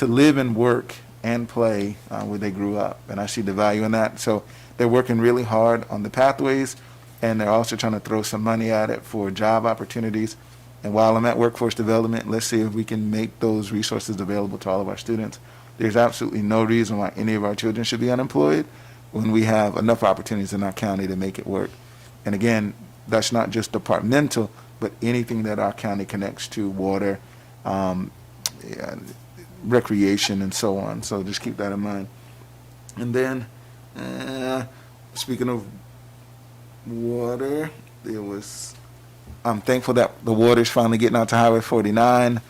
live and work and play where they grew up. And I see the value in that. So they're working really hard on the pathways, and they're also trying to throw some money at it for job opportunities. And while I'm at workforce development, let's see if we can make those resources available to all of our students. There's absolutely no reason why any of our children should be unemployed when we have enough opportunities in our county to make it work. And again, that's not just departmental, but anything that our county connects to, water, recreation, and so on. So just keep that in mind. And then, speaking of water, I'm thankful that the water's finally getting out to Highway 49.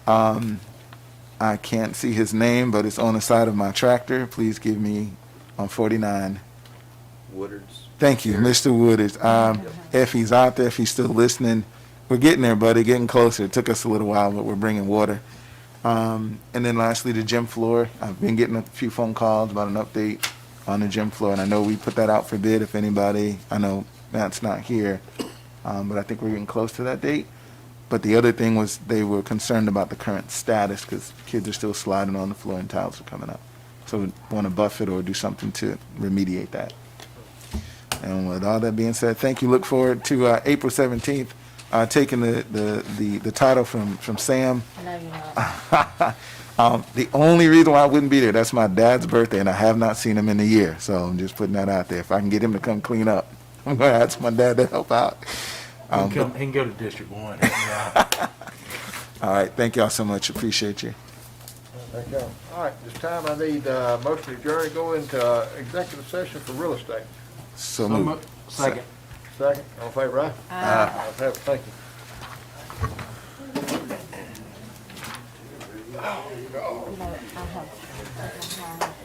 I can't see his name, but it's on the side of my tractor. Please give me on 49. Woodards. Thank you, Mr. Woodard. If he's out there, if he's still listening, we're getting there, buddy, getting closer. It took us a little while, but we're bringing water. And then lastly, the gym floor. I've been getting a few phone calls about an update on the gym floor, and I know we put that out for bid if anybody, I know Matt's not here, but I think we're getting close to that date. But the other thing was they were concerned about the current status because kids are still sliding on the floor and tiles are coming up. So we want to buff it or do something to remediate that. And with all that being said, thank you. Look forward to April 17th taking the title from Sam. No, you're not. The only reason why I wouldn't be there, that's my dad's birthday, and I have not seen him in a year. So I'm just putting that out there. If I can get him to come clean up, I'm going to ask my dad to help out. He can go to District 1. Yeah. All right. Thank y'all so much. Appreciate you. Thank you. All right, this time I need motion to adjourn and go into executive session for real estate. So moved. Second. Second, all in favor, right? Aye. All in favor, thank you. You know, I have